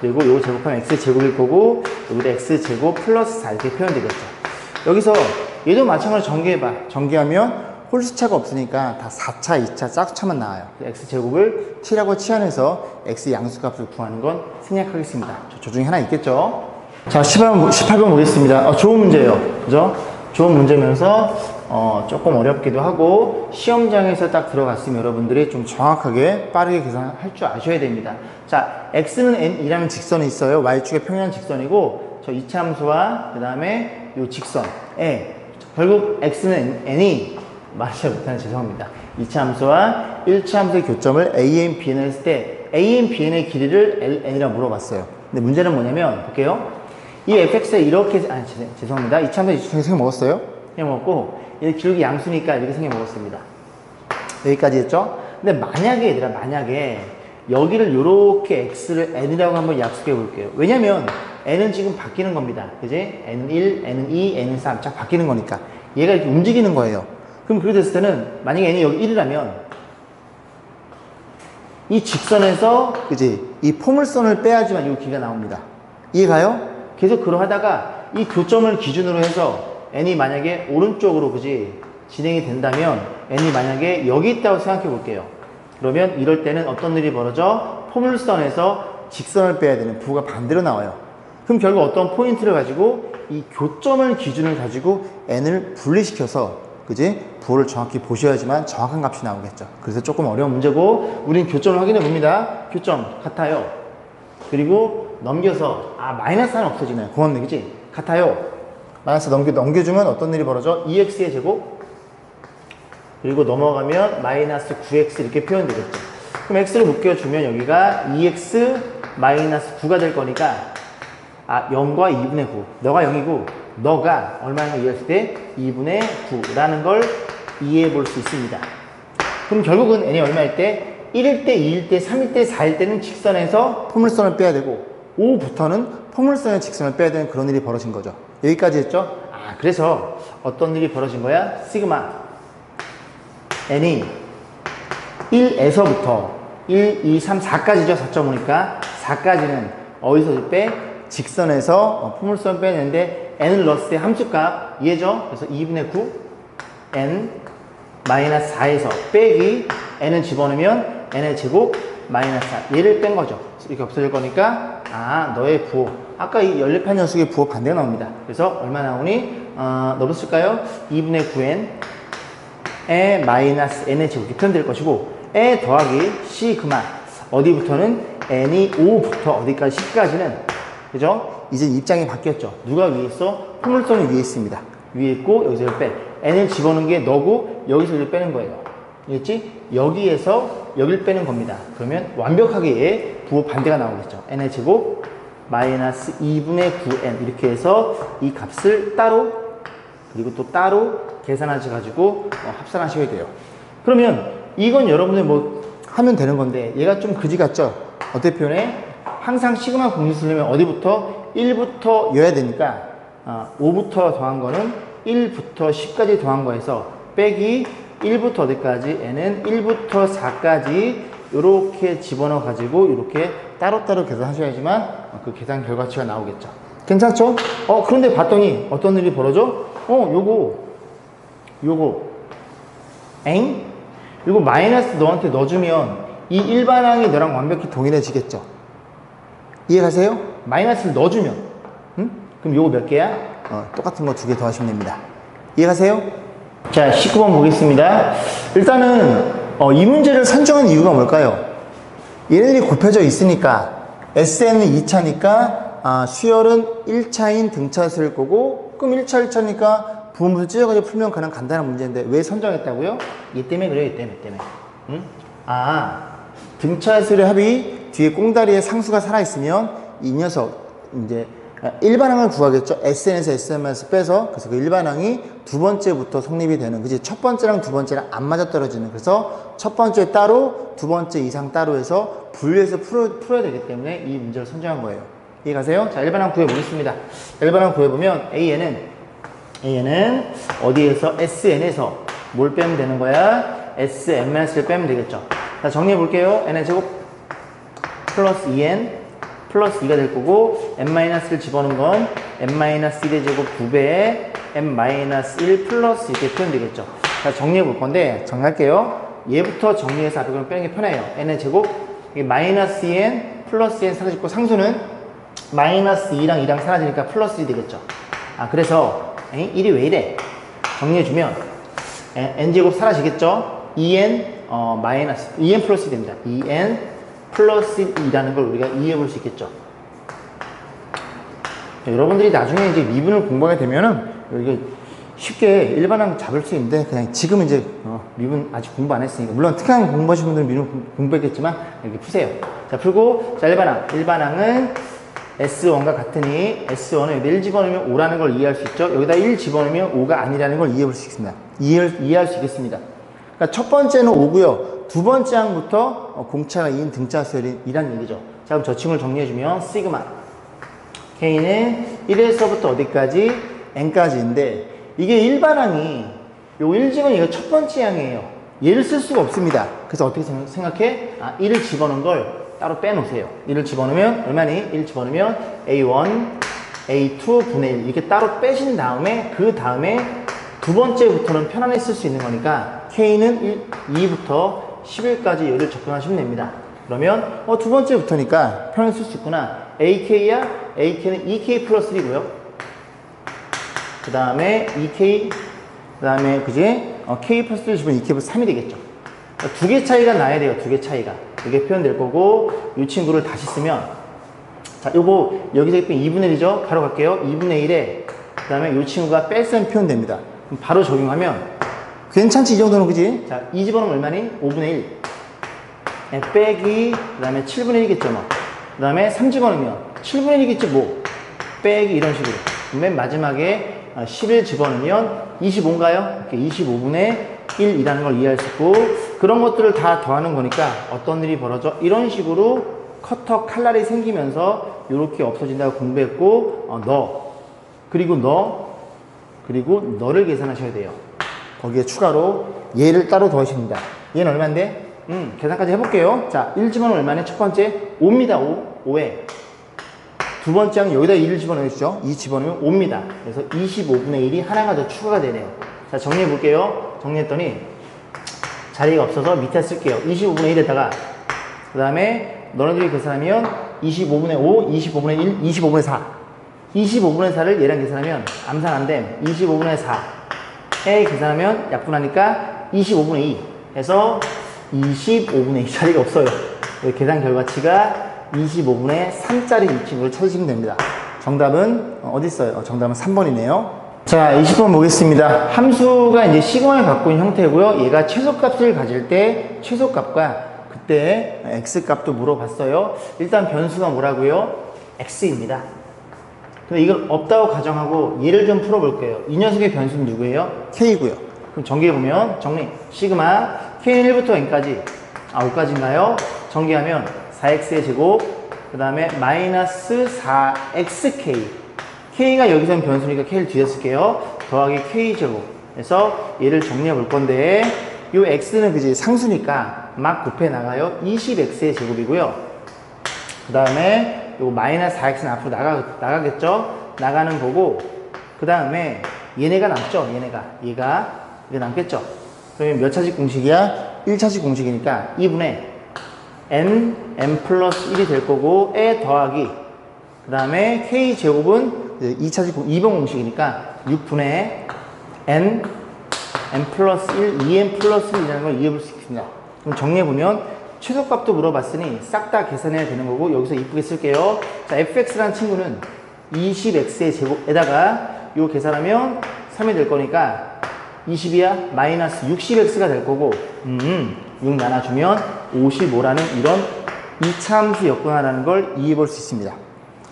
그리고 요거 제곱하면 x제곱일 거고, 여기다 x제곱 플러스 4 이렇게 표현되겠죠. 여기서 얘도 마찬가지로 전개해봐. 전개하면 홀수차가 없으니까 다 4차, 2차, 짝수차만 나와요. x제곱을 t라고 치환해서 x 양수값을 구하는 건 생략하겠습니다. 저 중에 하나 있겠죠. 자, 18번 보겠습니다. 좋은 문제예요. 그죠? 좋은 문제면서 조금 어렵기도 하고, 시험장에서 딱 들어갔으면 여러분들이 좀 정확하게 빠르게 계산할 줄 아셔야 됩니다. 자, x는 n이라는 직선이 있어요. y축의 평행 직선이고, 저 이차함수와 그 다음에 요 직선에 결국 x는 n이 말을 잘 못하는 죄송합니다. 2차 함수와 1차 함수의 교점을 a, b, n을 했을 때 a, b, n의 길이를 n이라고 물어봤어요. 근데 문제는 뭐냐면 볼게요. 이 fx에 이렇게 죄송합니다. 2차 함수 이렇게 생겨 먹었어요. 생겨 먹었고, 얘 기울기 양수니까 이렇게 생겨 먹었습니다. 여기까지 했죠. 근데 만약에 얘들아, 만약에 여기를 이렇게 x를 n이라고 한번 약속해 볼게요. 왜냐면 n은 지금 바뀌는 겁니다. 그지? n은 1, n은 2, n은 3 쫙 바뀌는 거니까 얘가 이렇게 움직이는 거예요. 그럼 그렇게 됐을 때는 만약에 n이 여기 1이라면 이 직선에서 그지? 이 포물선을 빼야지만 이 길이가 나옵니다. 이해가요? 계속 그러하다가 이 교점을 기준으로 해서 n이 만약에 오른쪽으로 그지? 진행이 된다면 n이 만약에 여기 있다고 생각해 볼게요. 그러면 이럴 때는 어떤 일이 벌어져? 포물선에서 직선을 빼야 되는 부호가 반대로 나와요. 그럼 결국 어떤 포인트를 가지고 이 교점을 기준을 가지고 n을 분리시켜서 그지? 부호를 정확히 보셔야지만 정확한 값이 나오겠죠. 그래서 조금 어려운 문제고, 우린 교점을 확인해 봅니다. 교점 같아요. 그리고 넘겨서 마이너스 하나 없어지네요. 고맙네, 그지? 같아요. 마이너스 넘겨주면 어떤 일이 벌어져? 2x의 제곱 그리고 넘어가면 마이너스 9x 이렇게 표현되겠죠. 그럼 x를 묶여주면 여기가 2x 마이너스 9가 될 거니까 0과 2분의 9 너가 0이고 너가 얼마나 이해했을 때 2분의 9라는 걸 이해해 볼 수 있습니다. 그럼 결국은 n이 얼마일 때? 1일 때, 2일 때, 3일 때, 4일 때는 직선에서 포물선을 빼야 되고 5부터는 포물선의 직선을 빼야 되는 그런 일이 벌어진 거죠. 여기까지 했죠? 그래서 어떤 일이 벌어진 거야? 시그마 n이 1에서부터 1, 2, 3, 4까지죠. 4.5니까 4까지는 어디서 빼? 직선에서 포물선 빼내는데 n을 넣었을 때 함수값 이해죠? 그래서 2분의 9 n 마이너스 4에서 빼기 n을 집어넣으면 n의 제곱 마이너스 4 얘를 뺀 거죠. 이렇게 없어질 거니까 너의 부호 아까 이 연립한 녀석의 부호 반대가 나옵니다. 그래서 얼마 나오니? 넣어볼까요? 2분의 9n 에 마이너스 n의 제곱이 표현될 것이고 에 더하기 시그마 어디부터는 n이 5부터 어디까지 10까지는 그죠? 이제 입장이 바뀌었죠. 누가 위에 있어? 포물선이 위에 있습니다. 위에 있고 여기서 이걸 빼 n을 집어넣은 게 너고 여기서 이걸 빼는 거예요. 알겠지? 여기에서 여기를 빼는 겁니다. 그러면 완벽하게 얘 부호 반대가 나오겠죠. n의 제곱 마이너스 2분의 9n 이렇게 해서 이 값을 따로 그리고 또 따로 계산하셔가지고 합산하셔야 돼요. 그러면 이건 여러분들 뭐 하면 되는 건데 얘가 좀 그지 같죠? 어떻게 표현해? 항상 시그마 공식쓰려면 어디부터? 1부터 여야 되니까 5부터 더한 거는 1부터 10까지 더한 거에서 빼기 1부터 어디까지? n은 1부터 4까지 이렇게 집어넣어 가지고 이렇게 따로따로 계산하셔야지만 그 계산 결과치가 나오겠죠. 괜찮죠? 그런데 봤더니 어떤 일이 벌어져? 요거 마이너스 너한테 넣어주면 이 일반항이 너랑 완벽히 동일해지겠죠. 이해가세요? 마이너스를 넣어주면 그럼 요거 몇 개야? 똑같은 거 2개 더 하시면 됩니다. 이해가세요? 자 19번 보겠습니다. 일단은 이 문제를 선정한 이유가 뭘까요? 얘네들이 곱해져 있으니까 SN은 2차니까 수열은 1차인 등차수일 거고 그럼 1차 1차니까 부분부터 찢어가지고 풀면 그냥 간단한 문제인데 왜 선정했다고요? 얘 때문에 그래요. 얘 때문에. 응? 등차수의 합이 뒤에 꽁다리에 상수가 살아있으면 이 녀석 이제 일반항을 구하겠죠. SN에서 SN에서 빼서 그래서 그 일반항이 두 번째부터 성립이 되는 그치 첫 번째랑 두 번째랑 안 맞아떨어지는 그래서 첫 번째 따로 두 번째 이상 따로 해서 분류해서 풀어야 되기 때문에 이 문제를 선정한 거예요. 이해가세요? 자 일반항 구해보겠습니다. 일반항 구해보면 AN은 어디에서? SN에서 뭘 빼면 되는 거야? SN-를 빼면 되겠죠. 자 정리해볼게요. n의 제곱 플러스 2n 플러스 2가 될 거고 n-를 집어넣은 건 n-1의 제곱 2배에 n-1 플러스 이렇게 표현되겠죠. 자 정리해 볼 건데 정리할게요. 얘부터 정리해서 앞에 그럼 빼는 게 편해요. n의 제곱 마이너스 2n 플러스 2n 사라지고 상수는 마이너스 2랑 2랑 사라지니까 플러스 1이 되겠죠. 그래서 1이 왜 이래? 정리해주면 n제곱 사라지겠죠. 2n 마이너스 2n 플러스 1이 됩니다. 2n 플러스 2라는 걸 우리가 이해해 볼 수 있겠죠. 여러분들이 나중에 이제 미분을 공부하게 되면은 이게 쉽게 일반항 잡을 수 있는데 그냥 지금 이제 미분 아직 공부 안 했으니까 물론 특강 공부하신 분들은 미분 공부했겠지만 이렇게 푸세요. 자 풀고 자 일반항은 S1과 같으니 S1을 여기다 1 집어넣으면 5라는 걸 이해할 수 있죠. 여기다 1 집어넣으면 5가 아니라는 걸 이해해 볼 수 있습니다. 이해할 수 있겠습니다. 그러니까 첫 번째는 5고요. 두 번째 항부터 공차가 2인 등차수열이란 얘기죠. 자 그럼 저칭을 정리해주면 시그마 K는 1에서부터 어디까지? n까지인데 이게 일반항이 요 1집은 이거 첫 번째 항이에요. 얘를 쓸 수가 없습니다. 그래서 어떻게 생각해? 1을 집어넣은 걸 따로 빼놓으세요. 1을 집어넣으면 얼마니? 1 집어넣으면 A1, A2 분의 1 이렇게 따로 빼신 다음에 그 다음에 두 번째부터는 편안히 쓸 수 있는 거니까 K는 2부터 11까지 얘를 접근하시면 됩니다. 그러면 두 번째부터니까 편안히 쓸 수 있구나. AK야? AK는 2K 플러스 1이고요. 그 다음에 2K 그 다음에 그지? K 플러스 1 집으면 2K 플러스 3이 되겠죠. 두 개 차이가 나야 돼요. 두 개 차이가. 이게 표현될 거고 이 친구를 다시 쓰면 자 요거 여기서 2분의 1이죠. 바로 갈게요. 2분의 1에 그 다음에 이 친구가 뺄셈 표현됩니다. 그럼 바로 적용하면 괜찮지, 이 정도는, 그지? 자, 이 집어넣으면 얼마니? 5분의 1. 빼기, 그 다음에 7분의 1이겠죠, 뭐. 그 다음에 3 집어넣으면 7분의 1이겠지, 뭐. 빼기, 이런 식으로. 맨 마지막에 11 집어넣으면 25인가요? 이렇게 25분의 1이라는 걸 이해할 수 있고, 그런 것들을 다 더하는 거니까 어떤 일이 벌어져? 이런 식으로 커터 칼날이 생기면서 이렇게 없어진다고 공부했고, 그리고 너를 계산하셔야 돼요. 거기에 추가로 얘를 따로 더하십니다. 얘는 얼마인데? 계산까지 해볼게요. 자, 1 집어넣으면 얼마냐? 첫 번째 5입니다. 5에 두 번째 항 여기다 1을 집어넣으시죠. 2 집어넣으면 5입니다. 그래서 25분의 1이 하나가 더 추가가 되네요. 자, 정리해 볼게요. 정리했더니 자리가 없어서 밑에 쓸게요. 25분의 1에다가 그 다음에 너네들이 계산하면 25분의 5, 25분의 1, 25분의 4 25분의 4를 얘랑 계산하면 암산 안됨. 25분의 4에 계산하면 약분하니까 25분의 2 해서 25분의 2 자리가 없어요. 계산 결과치가 25분의 3짜리 이 친구를 찾으시면 됩니다. 정답은 어디 있어요? 정답은 3번이네요. 자, 20번 보겠습니다. 함수가 이제 시그마를 갖고 있는 형태고요. 얘가 최소값을 가질 때 최소값과 그때 x값도 물어봤어요. 일단 변수가 뭐라고요? x입니다. 근데 이걸 없다고 가정하고 얘를 좀 풀어볼게요. 이 녀석의 변수는 누구예요? k고요. 그럼 전개해보면 정리 시그마 k는 1부터 n까지 5까지인가요? 전개하면 4x의 제곱 그 다음에 마이너스 4xk k가 여기서는 변수니까 k를 뒤에 쓸게요. 더하기 k제곱 그래서 얘를 정리해 볼 건데 요 x는 그지 상수니까 막 곱해 나가요. 20x의 제곱이고요. 그 다음에 요 마이너스 4x는 앞으로 나가겠죠? 나가는 거고 그 다음에 얘네가 남죠? 얘가 남겠죠? 그러면 몇 차식 공식이야? 1차식 공식이니까 2분의 n 플러스 1이 될 거고 에 더하기 그 다음에 k제곱은 2차식 2번 공식이니까 6분의 n 플러스 1, 2n 플러스 1이라는 걸 이해해 볼 수 있습니다. 그럼 정리해보면 최소값도 물어봤으니 싹 다 계산해야 되는 거고 여기서 이쁘게 쓸게요. 자, fx라는 친구는 20x의 제곱에다가 요 계산하면 3이 될 거니까 20이야 마이너스 60x가 될 거고 6 나눠주면 55라는 이런 이차함수였구나라는 걸 이해해 볼 수 있습니다.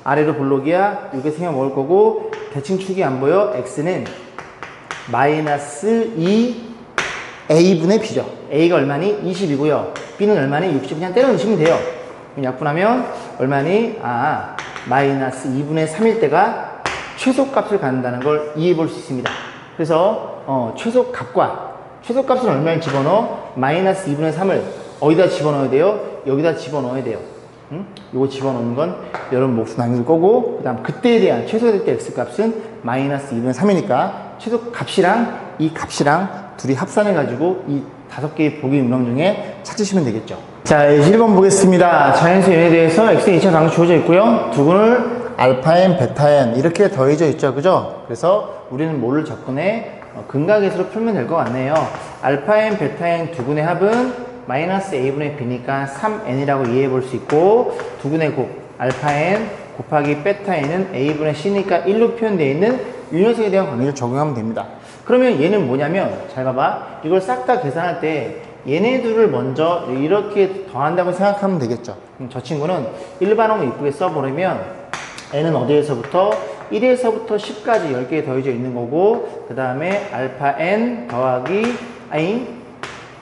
아래로 블록이야 이게 생겨 먹을 거고 대칭 축이 안 보여. x는 마이너스 2a분의 b죠. a가 얼마니? 20이고요. b는 얼마니? 60. 그냥 때려 넣으시면 돼요. 약분하면 얼마니? 마이너스 2분의 3일 때가 최소값을 갖는다는 걸 이해해 볼 수 있습니다. 그래서 최소값은 얼마를 집어넣어? 마이너스 2분의 3을 어디다 집어넣어야 돼요? 여기다 집어넣어야 돼요. 요거 집어넣는 건 여러분 몫을 남길 거고 그 다음 그때에 대한 최소될 때 x값은 마이너스 2분의 3이니까 최소값이랑 이 값이랑 둘이 합산해 가지고 이 5개의 보기 문항 중에 찾으시면 되겠죠. 자, 1번 보겠습니다. 자연수 n에 대해서 x의 2차 방식 주어져 있고요. 두근을 알파 n, 베타 n 이렇게 더해져 있죠. 그죠? 그래서 우리는 뭐를 접근해? 근각에서로 풀면 될 것 같네요. 알파 n, 베타 n 두근의 합은 마이너스 a분의 b니까 3n이라고 이해해 볼 수 있고 두근의 곱 알파 n 곱하기 베타 n은 a분의 c니까 1로 표현되어 있는 이 녀석에 대한 관계를 적용하면 됩니다. 그러면 얘는 뭐냐면 잘 봐봐. 이걸 싹 다 계산할 때 얘네 둘을 먼저 이렇게 더한다고 생각하면 되겠죠. 그럼 저 친구는 일반어로 이쁘게 써버리면 n은 어디에서부터 1에서부터 10까지 10개 더해져 있는 거고 그 다음에 알파 n 더하기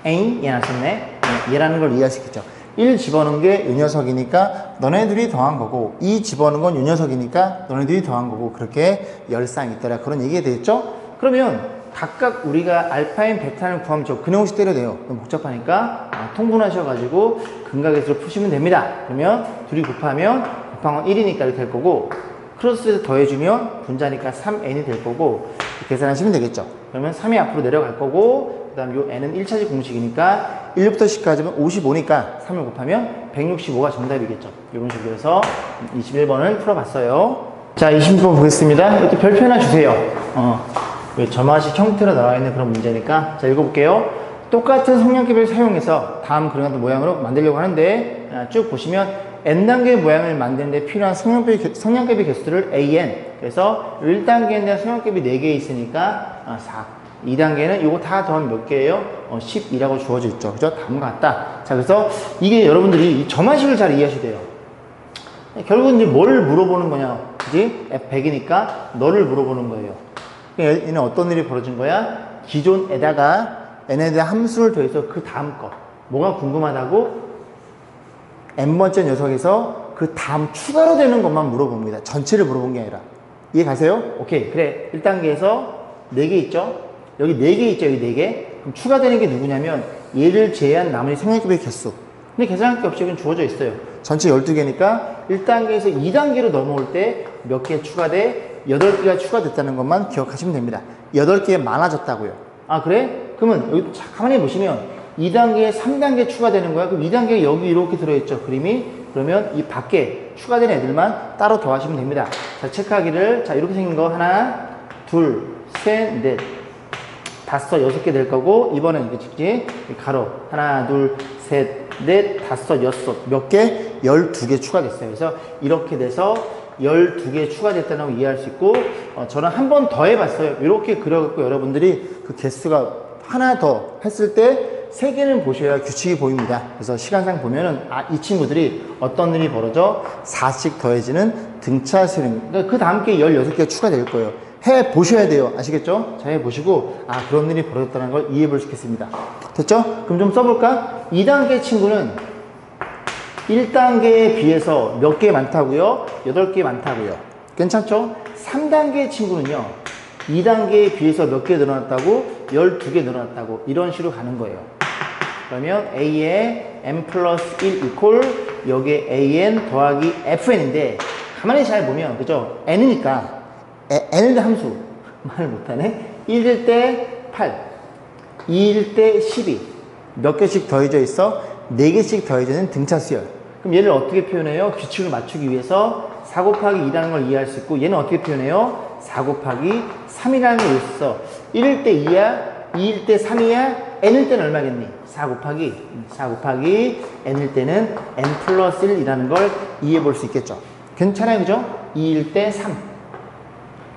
얘 나왔었네. 얘라는 걸 이해하시겠죠. 1 집어넣은 게 이 녀석이니까 너네들이 더한 거고 2 집어넣은 건 이 녀석이니까 너네들이 더한 거고 그렇게 열쌍 있더라 그런 얘기가 되겠죠. 그러면 각각 우리가 알파 n, 베타를 구하면 저 근형식 때려야 돼요. 그럼 복잡하니까 통분하셔가지고 근각에서 푸시면 됩니다. 그러면 둘이 곱하면 곱한 건 1이니까 이렇게 될 거고 크로스에서 더해주면 분자니까 3n이 될 거고 계산하시면 되겠죠. 그러면 3이 앞으로 내려갈 거고 그 다음 요 n은 1차식 공식이니까 1부터 10까지면 55니까 3을 곱하면 165가 정답이겠죠. 이런 식으로 해서 21번을 풀어봤어요. 자, 20번 보겠습니다. 이것도 별표 하나 주세요. 점화식 형태로 나와 있는 그런 문제니까 자, 읽어볼게요. 똑같은 성량급을 사용해서 다음 그림 같은 모양으로 만들려고 하는데 쭉 보시면 n단계 모양을 만드는데 필요한 성량급의 개수를 an. 그래서 1단계에 대한 성량급이 4개 있으니까 4. 2단계는 이거 다 더하면 몇 개예요? 10이라고 주어져 있죠. 그죠? 다음과 같다. 자, 그래서 이게 여러분들이 이 점화식을 잘 이해하셔야 돼요. 결국은 이제 뭘 물어보는 거냐? 그지? F100이니까 너를 물어보는 거예요. 얘는 어떤 일이 벌어진 거야? 기존에다가 n에 대한 함수를 더해서 그 다음 거. 뭐가 궁금하다고? n번째 녀석에서 그 다음 추가로 되는 것만 물어봅니다. 전체를 물어본 게 아니라. 이해 가세요? 오케이. 그래. 1단계에서 4개 있죠? 여기 4개 있죠? 여기 4개. 그럼 추가되는 게 누구냐면 얘를 제외한 나머지 성량급의 개수. 근데 계산할 게 없이 그냥 주어져 있어요. 전체 12개니까 1단계에서 2단계로 넘어올 때 몇 개 추가돼? 8개가 추가됐다는 것만 기억하시면 됩니다. 8개 많아졌다고요. 아, 그래? 그러면 여기 가만히 보시면 2단계에 3단계 추가되는 거야. 그럼 2단계 여기 이렇게 들어있죠. 그림이. 그러면 이 밖에 추가된 애들만 따로 더하시면 됩니다. 자, 체크하기를. 자, 이렇게 생긴 거 하나, 둘, 셋, 넷, 다섯, 6개 될 거고, 이번엔 이거 찍지? 가로. 하나, 둘, 셋, 넷, 다섯, 여섯. 몇 개? 12개 추가됐어요. 그래서 이렇게 돼서 12개 추가됐다는 걸 이해할 수 있고, 저는 한 번 더 해봤어요. 이렇게 그려갖고 여러분들이 그 개수가 하나 더 했을 때 3개는 보셔야 규칙이 보입니다. 그래서 시간상 보면은, 이 친구들이 어떤 일이 벌어져? 4씩 더해지는 등차수입니다. 그러니까 그 다음 게 16개가 추가될 거예요. 해 보셔야 돼요. 아시겠죠? 자, 해 보시고, 그런 일이 벌어졌다는 걸 이해해 볼 수 있겠습니다. 됐죠? 그럼 좀 써볼까? 2단계 친구는 1단계에 비해서 몇 개 많다고요? 8개 많다고요. 괜찮죠? 3단계 친구는요, 2단계에 비해서 몇 개 늘어났다고? 12개 늘어났다고. 이런 식으로 가는 거예요. 그러면 a에 n 플러스 1 이퀄 여기에 an 더하기 fn인데, 가만히 잘 보면, 그죠? n이니까 n의 함수 말 못하네. 1일 때 8, 2일 때 12. 몇 개씩 더해져 있어? 4개씩 더해지는 등차수열. 그럼 얘를 어떻게 표현해요? 규칙을 맞추기 위해서 4 곱하기 2라는 걸 이해할 수 있고, 얘는 어떻게 표현해요? 4 곱하기 3이라는 걸 있어. 1일 때 2야, 2일 때 3이야, n일 때는 얼마겠니? 4 곱하기 n일 때는 n 플러스 1이라는 걸 이해해 볼 수 있겠죠. 괜찮아요, 그죠? 2일 때 3.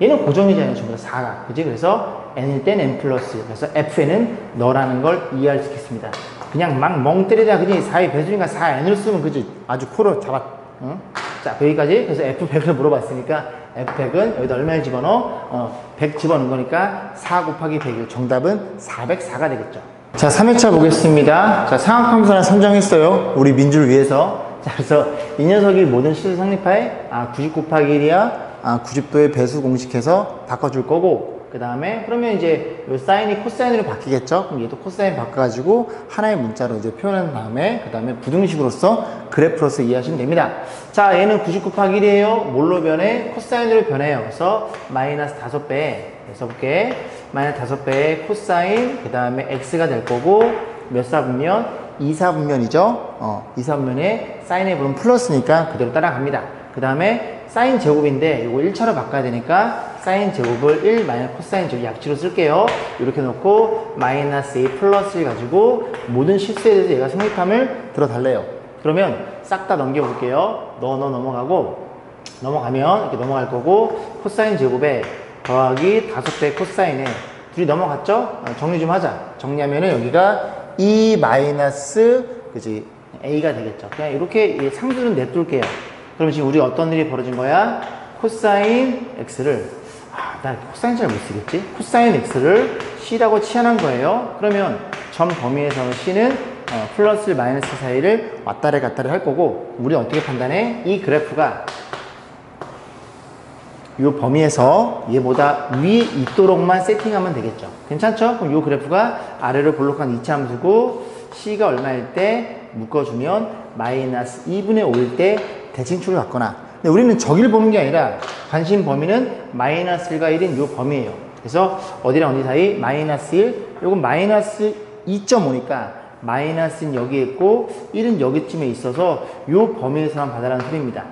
얘는 고정이잖아요, 전부 다 4가. 그지? 그래서 n일 때는 n 플러스 1. 그래서 fn은 너라는 걸 이해할 수 있겠습니다. 그냥 막 멍 때리다 그지? 4의 배수니까 4n을 쓰면 그지? 아주 코로 잡았. 응? 자, 여기까지. 그래서 f100을 물어봤으니까 f100은 여기다 얼마를 집어넣어? 100 집어넣은 거니까 4 곱하기 100일. 정답은 404가 되겠죠. 자, 3회차 보겠습니다. 자, 상학함수를 선정했어요. 우리 민주를 위해서. 자, 그래서 이 녀석이 모든 실수 성립하에 90 곱하기 1이야. 90도의 배수 공식해서 바꿔줄 거고, 그 다음에 그러면 이제 요 사인이 코사인으로 바뀌겠죠. 그럼 얘도 코사인 바꿔가지고 하나의 문자로 이제 표현한 다음에, 그 다음에 부등식으로서 그래프로서 이해하시면 됩니다. 자, 얘는 90 곱하기 1이에요. 뭘로 변해? 코사인으로 변해요. 그래서 마이너스 5배. 써볼게. 마이너스 5배의 코사인, 그 다음에 x가 될 거고, 몇 사분면? 2사분면이죠. 2사분면에 사인의 부분 플러스니까 그대로 따라갑니다. 그 다음에 사인 제곱인데 이거 1차로 바꿔야 되니까 사인 제곱을 1 마이너스 코사인 제곱 약지로 쓸게요. 이렇게 놓고 마이너스 a 플러스 1 가지고 모든 실수에 대해서 얘가 성립함을 들어달래요. 그러면 싹 다 넘겨볼게요. 넘어가면 이렇게 넘어갈 거고, 코사인 제곱에 더하기 5배 코사인에 둘이 넘어갔죠? 정리 좀 하자. 정리하면은 여기가 2 마이너스 그지 a가 되겠죠. 그냥 이렇게 상수는 내둘게요. 그럼 지금 우리가 어떤 일이 벌어진 거야? 코사인 x를, 나 코사인 잘 못 쓰겠지? 코사인 x를 c라고 치환한 거예요. 그러면 점 범위에서 c는 플러스 마이너스 사이를 왔다리 갔다리 할 거고, 우리는 어떻게 판단해? 이 그래프가 이 범위에서 얘보다 위에 있도록만 세팅하면 되겠죠. 괜찮죠? 그럼 이 그래프가 아래로 볼록한 2차 함수고, c가 얼마일 때 묶어주면 마이너스 2분의 5일 때 대칭축을 갖거나. 근데 우리는 저기를 보는 게 아니라 관심 범위는 마이너스 1과 1인 이 범위예요. 그래서 어디랑 어디 사이? 마이너스 1, 요건 마이너스 2.5니까 마이너스는 여기에 있고 1은 여기쯤에 있어서 이 범위에서만 받아라는 소리입니다.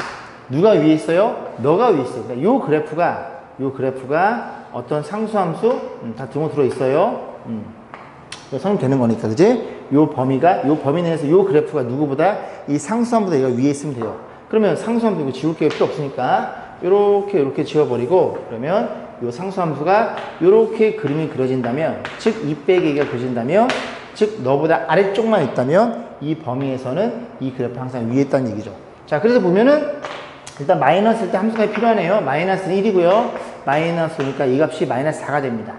누가 위에 있어요? 너가 위에 있어요. 그러니까 요 그래프가 어떤 상수함수 다 등호 들어있어요. 성립되는 거니까, 그지? 요 범위가, 요 범위 내에서 요 그래프가 누구보다 이 상수함보다 얘가 위에 있으면 돼요. 그러면 상수함도 이거 지울 게 필요 없으니까 요렇게 지워버리고, 그러면 요 상수함수가 요렇게 그림이 그려진다면, 즉 2 빼기 2가 그려진다면, 즉 너보다 아래쪽만 있다면 이 범위에서는 이 그래프 항상 위에 있다는 얘기죠. 자, 그래서 보면은 일단 마이너스일 때 함수가 필요하네요. 마이너스는 1이고요. 마이너스 오니까 이 값이 마이너스 4가 됩니다.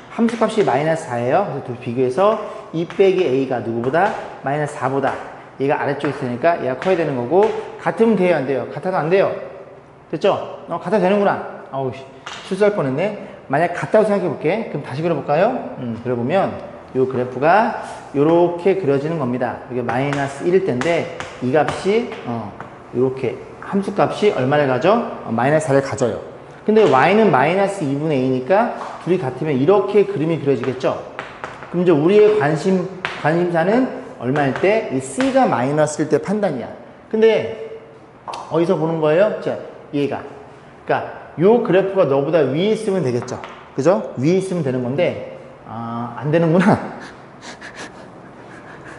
함수 값이 마이너스 4예요. 그래서 둘 비교해서 2 빼기 a가 누구보다 마이너스 4보다 얘가 아래쪽에 있으니까 얘가 커야 되는 거고, 같으면 돼요, 안 돼요? 같아도 안 돼요. 됐죠? 같아도 되는구나. 아우, 실수할 뻔했네. 만약 같다고 생각해 볼게. 그럼 다시 그려볼까요? 그려보면 요 그래프가 요렇게 그려지는 겁니다. 이게 마이너스 1일 때인데 이 값이 요렇게 함수 값이 얼마를 가져? 마이너스 4를 가져요. 근데 y는 마이너스 2분의 a니까 둘이 같으면 이렇게 그림이 그려지겠죠? 그럼 이제 우리의 관심사는 얼마일 때? 이 c가 마이너스일 때 판단이야. 근데 어디서 보는 거예요? 자, 얘가. 그러니까 요 그래프가 너보다 위에 있으면 되겠죠? 그죠? 위에 있으면 되는 건데 안 되는구나.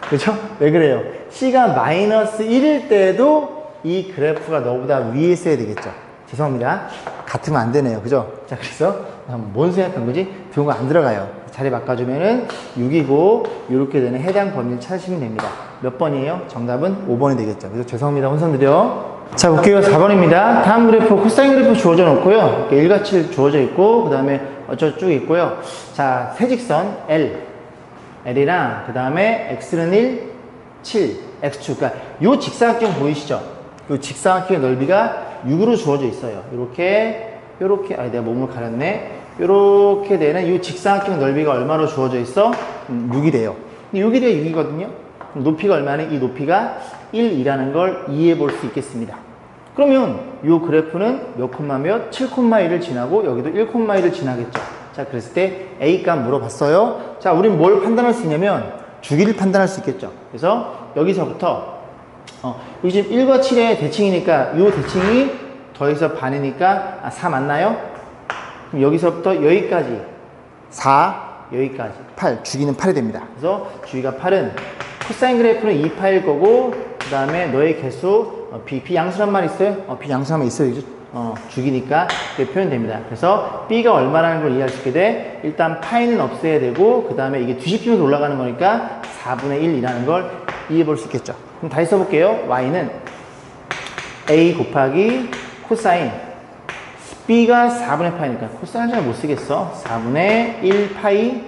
그죠? 왜 그래요? c가 마이너스 1일 때도 이 그래프가 너보다 위에 있어야 되겠죠? 죄송합니다. 같으면 안 되네요. 그죠? 자, 그래서 뭔 생각한 거지? 좋은 거 안 들어가요. 자리 바꿔주면은 6이고, 이렇게 되는 해당 범위를 찾으시면 됩니다. 몇 번이에요? 정답은 5번이 되겠죠. 그래서 죄송합니다. 혼선드려. 자, 볼게요. 4번입니다. 다음 그래프, 코사인 그래프 주어져 놓고요. 일가칠 주어져 있고, 그 다음에 어쩌고 쭉 있고요. 자, 세직선 L이랑, 그 다음에 X는 1, 7, X축. 그러니까 요 직사각형 보이시죠? 요 직사각형의 넓이가 6으로 주어져 있어요. 요렇게, 내가 몸을 가렸네. 요렇게 되는 이 직사각형 넓이가 얼마로 주어져 있어? 6이래요. 6이래 6이거든요. 높이가 얼마는? 이 높이가 1이라는 걸 이해해 볼 수 있겠습니다. 그러면 이 그래프는 몇 콤마 몇? 7,1을 지나고 여기도 1,1을 지나겠죠. 자, 그랬을 때 A 값 물어봤어요. 자, 우린 뭘 판단할 수 있냐면 주기를 판단할 수 있겠죠. 그래서 여기서부터 여기 지금 1과 7의 대칭이니까 이 대칭이 더해서 반이니까 4 맞나요? 그럼 여기서부터 여기까지 4, 여기까지 8, 주기는 8이 됩니다. 그래서 주기가 8은 코사인 그래프는 2파일 거고, 그 다음에 너의 개수 비양수란 말 있어요? 비양수하면 있어요. 주기니까 이렇게 표현됩니다. 그래서 B가 얼마라는 걸 이해할 수 있게 돼. 일단 파이는 없애야 되고, 그 다음에 이게 뒤집히면서 올라가는 거니까 4분의 1이라는 걸 이해해 볼 수 있겠죠. 그럼 다시 써볼게요. Y는 A 곱하기 코사인 B가 4분의 파이니까 코사인을 잘 못 쓰겠어. 4분의 1 파이,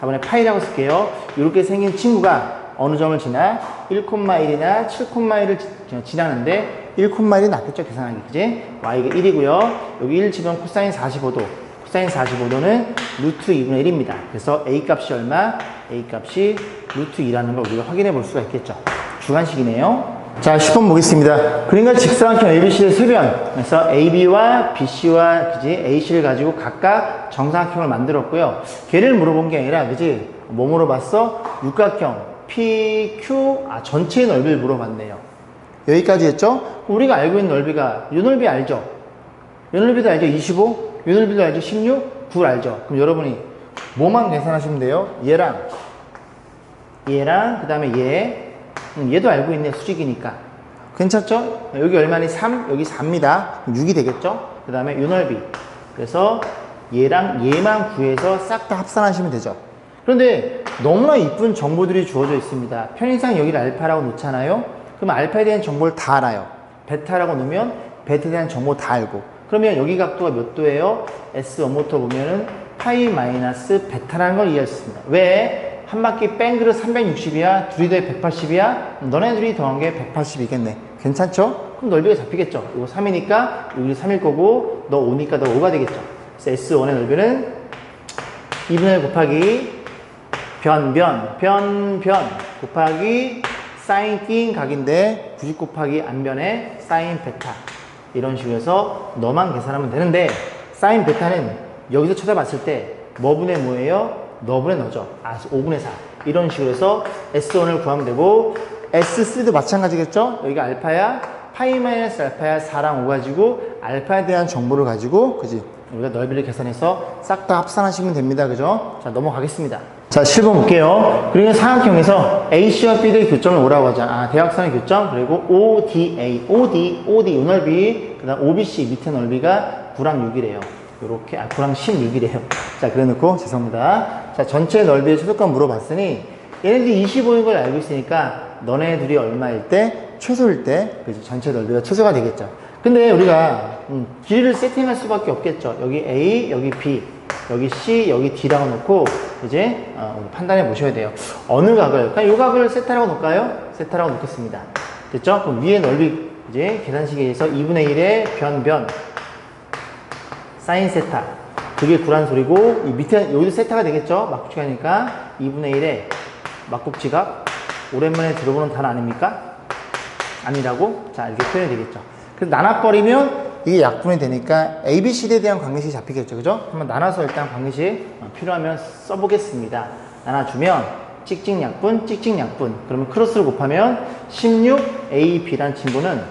4분의 파이라고 쓸게요. 이렇게 생긴 친구가 어느 점을 지나? 1,1이나 7,1을 지나는데 1,1이 낫겠죠, 계산하기. 그지? y가 1이고요. 여기 1 집으면 코사인 45도. 코사인 45도는 루트 2분의 1입니다. 그래서 a 값이 얼마? a 값이 루트 2라는 걸 우리가 확인해 볼 수가 있겠죠. 주관식이네요. 자, 10번 보겠습니다. 그러니까 직사각형 ABC의 쇄변. 그래서 AB와 BC와 그지 AC를 가지고 각각 정사각형을 만들었고요. 걔를 물어본 게 아니라, 그지? 뭐 물어봤어? 육각형 PQ 전체의 넓이를 물어봤네요. 여기까지 했죠? 우리가 알고 있는 넓이가 이 넓이 알죠? 이 넓이도 알죠? 25? 이 넓이도 알죠? 16? 9 알죠? 그럼 여러분이 뭐만 계산하시면 돼요? 얘랑 그 다음에 얘도 알고 있네. 수직이니까. 괜찮죠? 여기 얼마니? 3, 여기 4입니다. 6이 되겠죠? 그 다음에 이 넓이. 그래서 얘랑 얘만 구해서 싹 다 합산하시면 되죠. 그런데 너무나 이쁜 정보들이 주어져 있습니다. 편의상 여기를 알파라고 놓잖아요. 그럼 알파에 대한 정보를 다 알아요. 베타라고 놓으면 베타에 대한 정보 다 알고. 그러면 여기 각도가 몇 도예요? S 원모터 보면은 파이 마이너스 베타라는 걸 이해할 수 있습니다. 왜? 한 바퀴 뺑그르 360이야? 둘이 더해 180이야? 너네 둘이 더한 게 180이겠네. 괜찮죠? 그럼 넓이가 잡히겠죠? 이거 3이니까 여기 3일 거고, 너 5니까 너 5가 되겠죠? 그래서 S1의 넓이는 2분의 1 곱하기 변 곱하기 사인 낀 각인데 90 곱하기 안변에 사인 베타. 이런 식으로 해서 너만 계산하면 되는데, 사인 베타는 여기서 쳐다봤을 때 뭐분의 뭐예요? 너분의 너죠. 5분의 4. 이런 식으로 해서 S1을 구하면 되고, S3도 마찬가지겠죠? 여기가 알파야, 파이 마이너스 알파야, 4랑 5 가지고 알파에 대한 정보를 가지고, 그지? 우리가 넓이를 계산해서 싹 다 합산하시면 됩니다. 그죠? 자, 넘어가겠습니다. 자, 7번 볼게요. 그리고 삼각형에서 AC와 B의 교점을 O라고 하자. 아, 대각선의 교점, 그리고 ODA, OD 요 넓이, 그 다음 OBC 밑에 넓이가 9랑 6이래요. 요렇게, 9랑 16이래요. 자, 그래 놓고, 죄송합니다. 자, 전체 넓이의 최소값 물어봤으니, 얘네들이 25인 걸 알고 있으니까, 너네 둘이 얼마일 때, 최소일 때, 그죠? 전체 넓이가 최소가 되겠죠. 근데 우리가, 길이를 세팅할 수밖에 없겠죠. 여기 A, 여기 B, 여기 C, 여기 D라고 놓고, 이제, 판단해 보셔야 돼요. 어느 각을, 그냥 요 각을 세타라고 놓을까요? 세타라고 놓겠습니다. 됐죠? 그럼 위에 넓이, 이제, 계산식에 의해서 2분의 1의 변, 사인 세타. 그게 9란 소리고, 이 밑에, 여기도 세타가 되겠죠? 막국지각이니까 2분의 1의 막국지각. 오랜만에 들어보는 단어 아닙니까? 아니라고? 자, 이렇게 표현이 되겠죠. 그래서 나눠버리면 이게 약분이 되니까 ABCD에 대한 관계식이 잡히겠죠. 그죠? 한번 나눠서 일단 관계식 필요하면 써보겠습니다. 나눠주면 찍찍약분, 찍찍약분. 그러면 크로스를 곱하면 16AB라는 친구는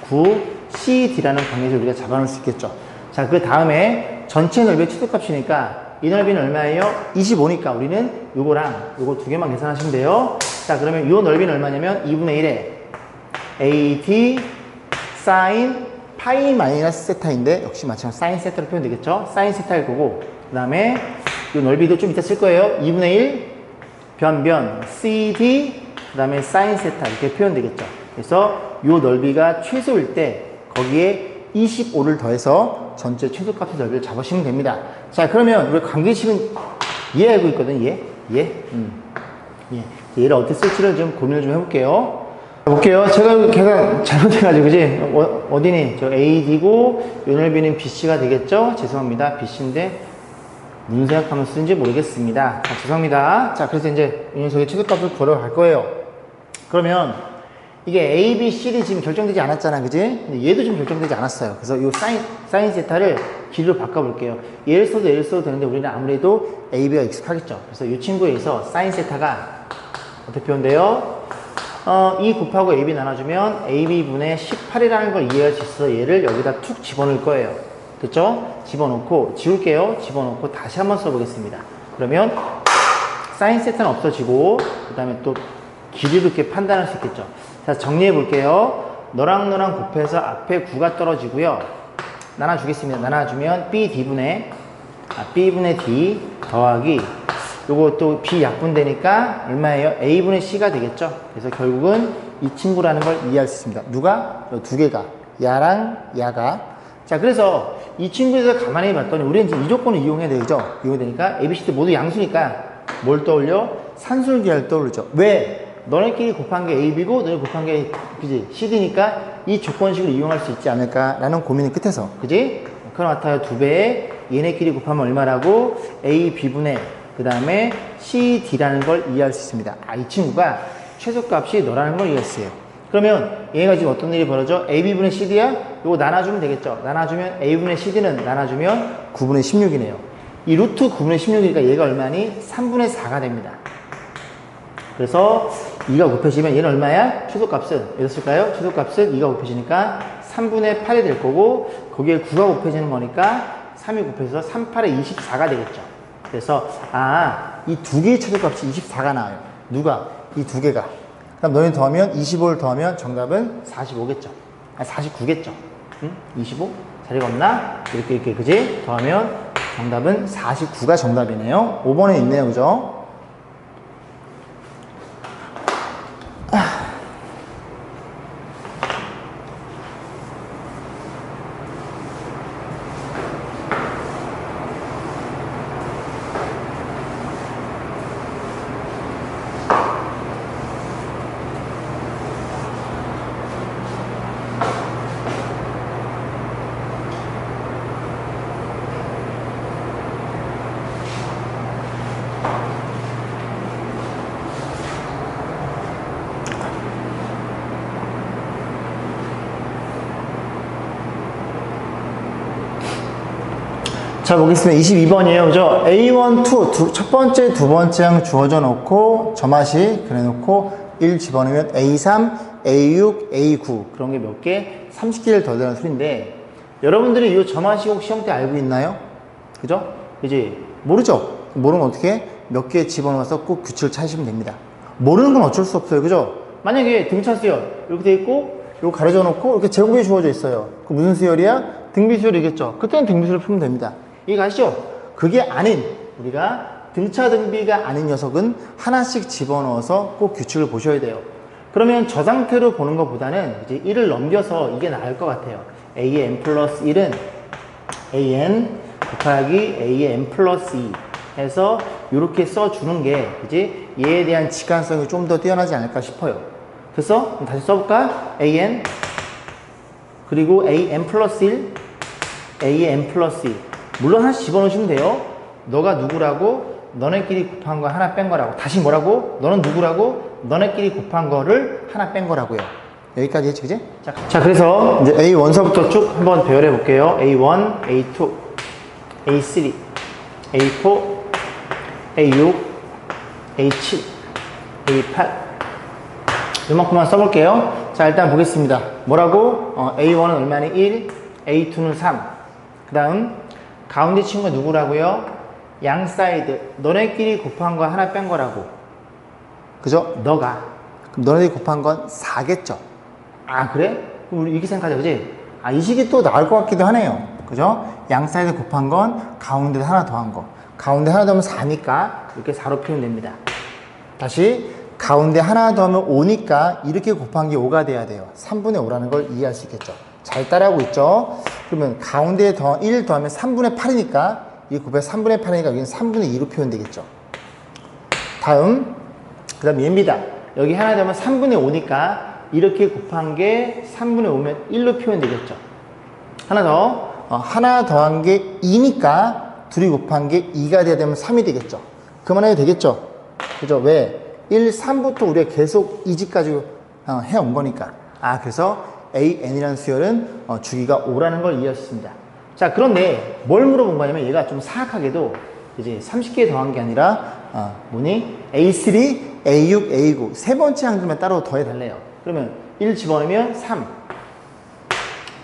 9CD라는 관계식을 우리가 잡아놓을 수 있겠죠. 자, 그 다음에 전체 넓이의 최소값이니까 이 넓이는 얼마예요? 25니까 우리는 요거랑 요거 두 개만 계산하시면 돼요. 자, 그러면 요 넓이는 얼마냐면 2분의 1에 AD 사인 파이 마이너스 세타인데 역시 마찬가지로 사인 세타로 표현되겠죠. 사인 세타일 거고 그 다음에 이 넓이도 좀 이따 쓸 거예요. 2분의 1 변 CD 그 다음에 사인 세타 이렇게 표현되겠죠. 그래서 이 넓이가 최소일 때 거기에 25를 더해서 전체 최소값의 넓이를 잡으시면 됩니다. 자, 그러면 우리 관계식은 얘 알고 있거든. 얘. 얘를 어떻게 쓸지를 좀 고민을 좀 해볼게요. 볼게요. 걔가 잘못해가지고, 그지? 어디니? 저 AD고, 요 넓이는 BC가 되겠죠? 죄송합니다. BC인데, 무슨 생각하면 쓰는지 모르겠습니다. 자, 죄송합니다. 자, 그래서 이제 이 녀석의 최소값을 걸어갈 거예요. 그러면, 이게 A, B, C이 지금 결정되지 않았잖아. 그지? 근데 얘도 지금 결정되지 않았어요. 그래서 이 사인 세타를 길이로 바꿔볼게요. 얘를 써도 되는데, 우리는 아무래도 A, B가 익숙하겠죠. 그래서 이 친구에 의해서 사인 세타가 어떻게 표현돼요? 2 곱하고 AB 나눠주면 AB분의 18이라는 걸 이해할 수 있어서 얘를 여기다 툭 집어넣을 거예요. 됐죠? 집어넣고, 지울게요. 집어넣고 다시 한번 써보겠습니다. 그러면 사인 세타는 없어지고 그 다음에 또 길이로 이렇게 판단할 수 있겠죠. 자, 정리해 볼게요. 너랑 곱해서 앞에 9가 떨어지고요. 나눠주겠습니다. 나눠주면 B분의 D 더하기 요거 또 B 약분되니까 얼마예요? A분의 C가 되겠죠? 그래서 결국은 이 친구라는 걸 이해할 수 있습니다. 누가? 요 두 개가. 야랑 야가. 자, 그래서 이 친구에서 가만히 봤더니 우리는 이제 이 조건을 이용해야 되죠? 이용되니까 ABCD 모두 양수니까 뭘 떠올려? 산술기하를 떠올리죠. 왜? 너네끼리 곱한 게 AB고 너네 곱한 게 그지? CD니까 이 조건식을 이용할 수 있지 않을까라는 고민의 끝에서. 그지? 그럼 같아요. 2배에 얘네끼리 곱하면 얼마라고? AB분의 그 다음에 CD라는 걸 이해할 수 있습니다. 이 친구가 최소값이 너라는 걸 이해했어요. 그러면 얘가 지금 어떤 일이 벌어져? AB분의 CD야? 이거 나눠주면 되겠죠? 나눠주면 A분의 CD는 나눠주면 9분의 16이네요. 이 루트 9분의 16이니까 얘가 얼마니? 3분의 4가 됩니다. 그래서 2가 곱해지면 얘는 얼마야? 최소값은 몇 쓸까요? 최소값은 2가 곱해지니까 3분의 8이 될 거고 거기에 9가 곱해지는 거니까 3이 곱해서 3, 8에 24가 되겠죠. 그래서 이 두 개의 최소값이 24가 나와요. 누가? 이 두 개가. 그럼 너희 더하면 25를 더하면 정답은 45겠죠. 49겠죠. 응? 25? 자리가 없나? 이렇게 그지? 더하면 정답은 49가 정답이네요. 5번에 있네요. 그죠? 자, 보겠습니다. 22번이에요. 그죠? A1, 2, 첫 번째, 두 번째 항 주어져 놓고, 점화식 그래 놓고, 1 집어넣으면 A3, A6, A9. 그런 게 몇 개? 30개를 더 되는 소리인데, 여러분들이 이 점화식 혹시 형태 알고 있나요? 그죠? 이제, 모르죠? 모르면 어떻게 해? 몇 개 집어넣어서 꼭 규칙을 찾으시면 됩니다. 모르는 건 어쩔 수 없어요. 그죠? 만약에 등차 수열 이렇게 돼 있고 이거 가려져 놓고 이렇게 제곱이 주어져 있어요. 그 무슨 수열이야? 등비 수열이겠죠. 그때는 등비 수열을 풀면 됩니다. 이해 가시죠? 그게 아닌 우리가 등차 등비가 아닌 녀석은 하나씩 집어넣어서 꼭 규칙을 보셔야 돼요. 그러면 저 상태로 보는 것보다는 이제 1을 넘겨서 이게 나을 것 같아요. a의 n 플러스 1은 an 곱하기 a의 n 플러스 2 해서 이렇게 써주는 게 이제 얘에 대한 직관성이 좀 더 뛰어나지 않을까 싶어요. 그래서 다시 써볼까? an 그리고 an 플러스 1 a의 n 플러스 2 물론 하나씩 집어넣으시면 돼요. 너가 누구라고? 너네끼리 곱한 거 하나 뺀 거라고. 다시 뭐라고? 너는 누구라고? 너네끼리 곱한 거를 하나 뺀 거라고요. 여기까지 했지, 그지? 자, 그래서 이제 A1서부터 쭉 한번 배열해 볼게요. A1, A2, A3, A4, A6, A7, A8. 이만큼만 써볼게요. 자, 일단 보겠습니다. 뭐라고? A1은 얼마니? 1, A2는 3. 그 다음, 가운데 친구가 누구라고요? 양 사이드. 너네끼리 곱한 거 하나 뺀 거라고. 그죠? 너가. 그럼 너네끼리 곱한 건 4겠죠? 아, 그래? 그럼 우리 이렇게 생각하자, 그지? 아, 이 식이 또 나을 것 같기도 하네요. 그죠? 양 사이드 곱한 건 가운데 하나 더한 거. 가운데 하나 더하면 4니까 이렇게 4로 표현됩니다 다시 가운데 하나 더하면 5니까 이렇게 곱한 게 5가 돼야 돼요. 3분의 5라는 걸 이해할 수 있겠죠? 잘 따라하고 있죠? 그러면 가운데 1 더하면 3분의 8이니까 이 곱해 3분의 8이니까 여기는 3분의 2로 표현되겠죠. 다음, 그 다음 얘입니다. 여기 하나 더하면 3분의 5니까 이렇게 곱한 게 3분의 5면 1로 표현되겠죠. 하나 더, 하나 더한 게 2니까 둘이 곱한 게 2가 돼야 되면 3이 되겠죠. 그만해도 되겠죠. 그죠? 왜? 1, 3부터 우리가 계속 2지까지 해온 거니까. 아, 그래서 AN이라는 수열은 주기가 5라는 걸 이해하셨습니다. 자, 그런데 뭘 물어본 거냐면 얘가 좀 사악하게도 이제 30개 더한 게 아니라 A3, A6, A9 세 번째 항들만 따로 더해 달래요. 그러면 1 집어넣으면 3,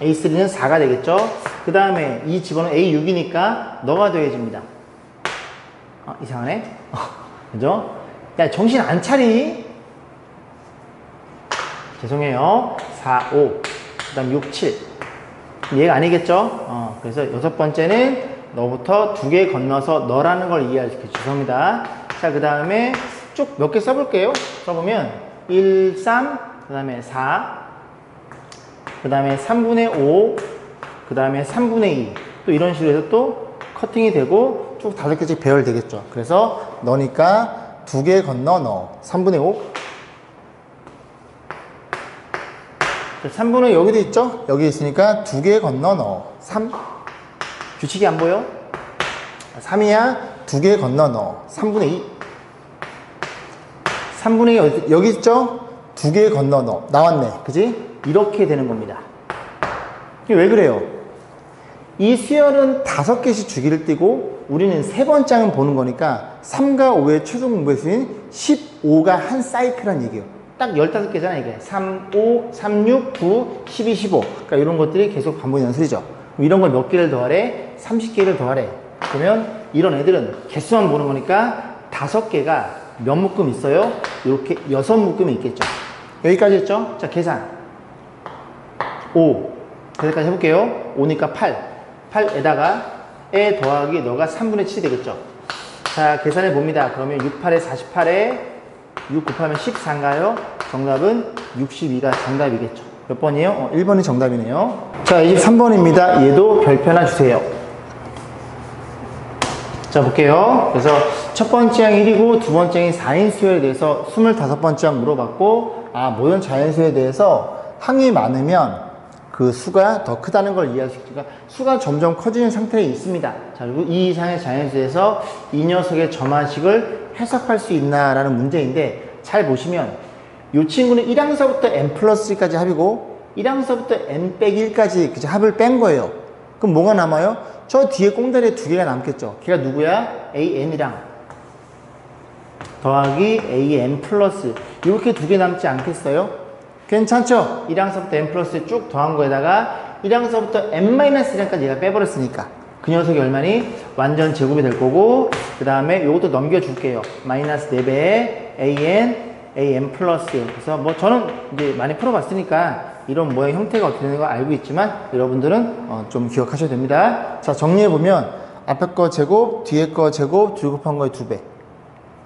A3는 4가 되겠죠. 그 다음에 2 집어넣으면 A6이니까 너가 더해집니다. 이상하네. 그죠? 야, 정신 안 차리? 죄송해요. 4, 5, 그 다음 6, 7. 얘가 아니겠죠? 그래서 여섯 번째는 너부터 2개 건너서 너라는 걸 이해하시켜. 죄송합니다. 자, 그 다음에 쭉 몇 개 써볼게요. 써보면 1, 3, 그 다음에 4, 그 다음에 3분의 5, 그 다음에 3분의 2. 또 이런 식으로 해서 또 커팅이 되고 쭉 5개씩 배열되겠죠. 그래서 너니까 2개 건너 너. 3분의 5. 3분의 여기도 있죠? 여기 있으니까 2개 건너 넣어. 3. 규칙이 안 보여? 3이야. 2개 건너 넣어. 3분의 2. 3분의 2 여기 있죠? 2개 건너 넣어. 나왔네. 그지? 이렇게 되는 겁니다. 이게 왜 그래요? 이 수열은 5개씩 주기를 띄고 우리는 세 번째 항은 보는 거니까 3과 5의 최종 공부의 수인 15가 한 사이클이라는 얘기예요. 딱 15개잖아, 이게. 3, 5, 3, 6, 9, 12, 15. 그러니까 이런 것들이 계속 반복 연설이죠. 이런 걸 몇 개를 더하래? 30개를 더하래. 그러면 이런 애들은 개수만 보는 거니까 5개가 몇 묶음 있어요? 이렇게 6묶음이 있겠죠. 여기까지 했죠? 자, 계산. 5. 계산까지 해볼게요. 5니까 8. 8에다가 에 더하기 너가 3분의 7이 되겠죠. 자, 계산해 봅니다. 그러면 6, 8에 48에 6 곱하면 14인가요? 정답은 62가 정답이겠죠. 몇 번이에요? 1번이 정답이네요. 자, 23번입니다. 얘도 별표 하나 주세요. 자, 볼게요. 그래서 첫 번째 항 1이고 두 번째 항이 4인 수열에 대해서 25번째 항 물어봤고, 모든 자연수에 대해서 항이 많으면 그 수가 더 크다는 걸 이해할 수 있으니까 수가 점점 커지는 상태에 있습니다. 자, 그리고 이 이상의 자연수에서 이 녀석의 점화식을 해석할 수 있나라는 문제인데, 잘 보시면 이 친구는 1항서부터 n 플러스 1까지 합이고 1항서부터 n 빼기 1까지 그저 합을 뺀 거예요. 그럼 뭐가 남아요? 저 뒤에 꽁다리에 2개가 남겠죠. 걔가 누구야? an이랑 더하기 an 플러스 이렇게 2개 남지 않겠어요? 괜찮죠? 1항서부터 n 플러스 쭉 더한 거에다가 1항서부터 n 마이너스 1까지 얘가 빼버렸으니까 그 녀석이 얼마니? 완전 제곱이 될 거고, 그 다음에 요것도 넘겨줄게요. 마이너스 4배의 an 플러스 1. 그래서 뭐 저는 이제 많이 풀어봤으니까 이런 모양 형태가 어떻게 되는 거 알고 있지만 여러분들은 좀 기억하셔야 됩니다. 자, 정리해보면 앞에 거 제곱, 뒤에 거 제곱, 둘 곱한 거의 2배.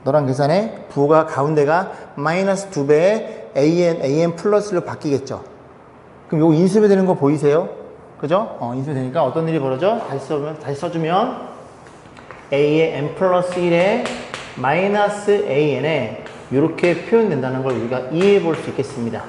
너랑 계산해. 부호가 가운데가 마이너스 2배의 an 플러스로 바뀌겠죠. 그럼 요거 인수배 되는 거 보이세요? 그죠? 인수배 되니까 어떤 일이 벌어져? 다시 써주면 a의 n 플러스 1에 마이너스 an에 이렇게 표현된다는 걸 우리가 이해해 볼 수 있겠습니다.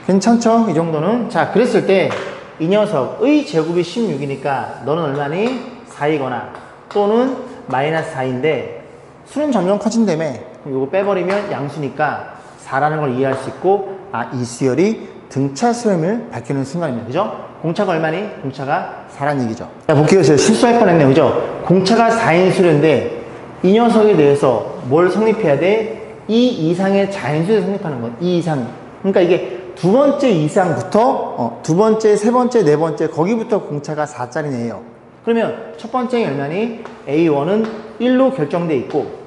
괜찮죠? 이 정도는. 자, 그랬을 때 이 녀석의 제곱이 16이니까 너는 얼마니? 4이거나 또는 마이너스 4인데 수는 점점 커진다며. 그럼 이거 빼버리면 양수니까 4라는 걸 이해할 수 있고, 이 수열이 등차 수렴을 밝히는 순간입니다. 그죠? 공차가 얼마니? 공차가 4란 얘기죠. 자, 볼게요. 제가 실수할 뻔했네요. 그죠? 공차가 4인 수련인데 이 녀석에 대해서 뭘 성립해야 돼? 이 이상의 자연수를 성립하는 것. 이 이상. 그러니까 이게 두 번째 이상부터 두 번째, 세 번째, 네 번째 거기부터 공차가 4짜리네요. 그러면 첫 번째는 얼마니? A1은 1로 결정돼 있고,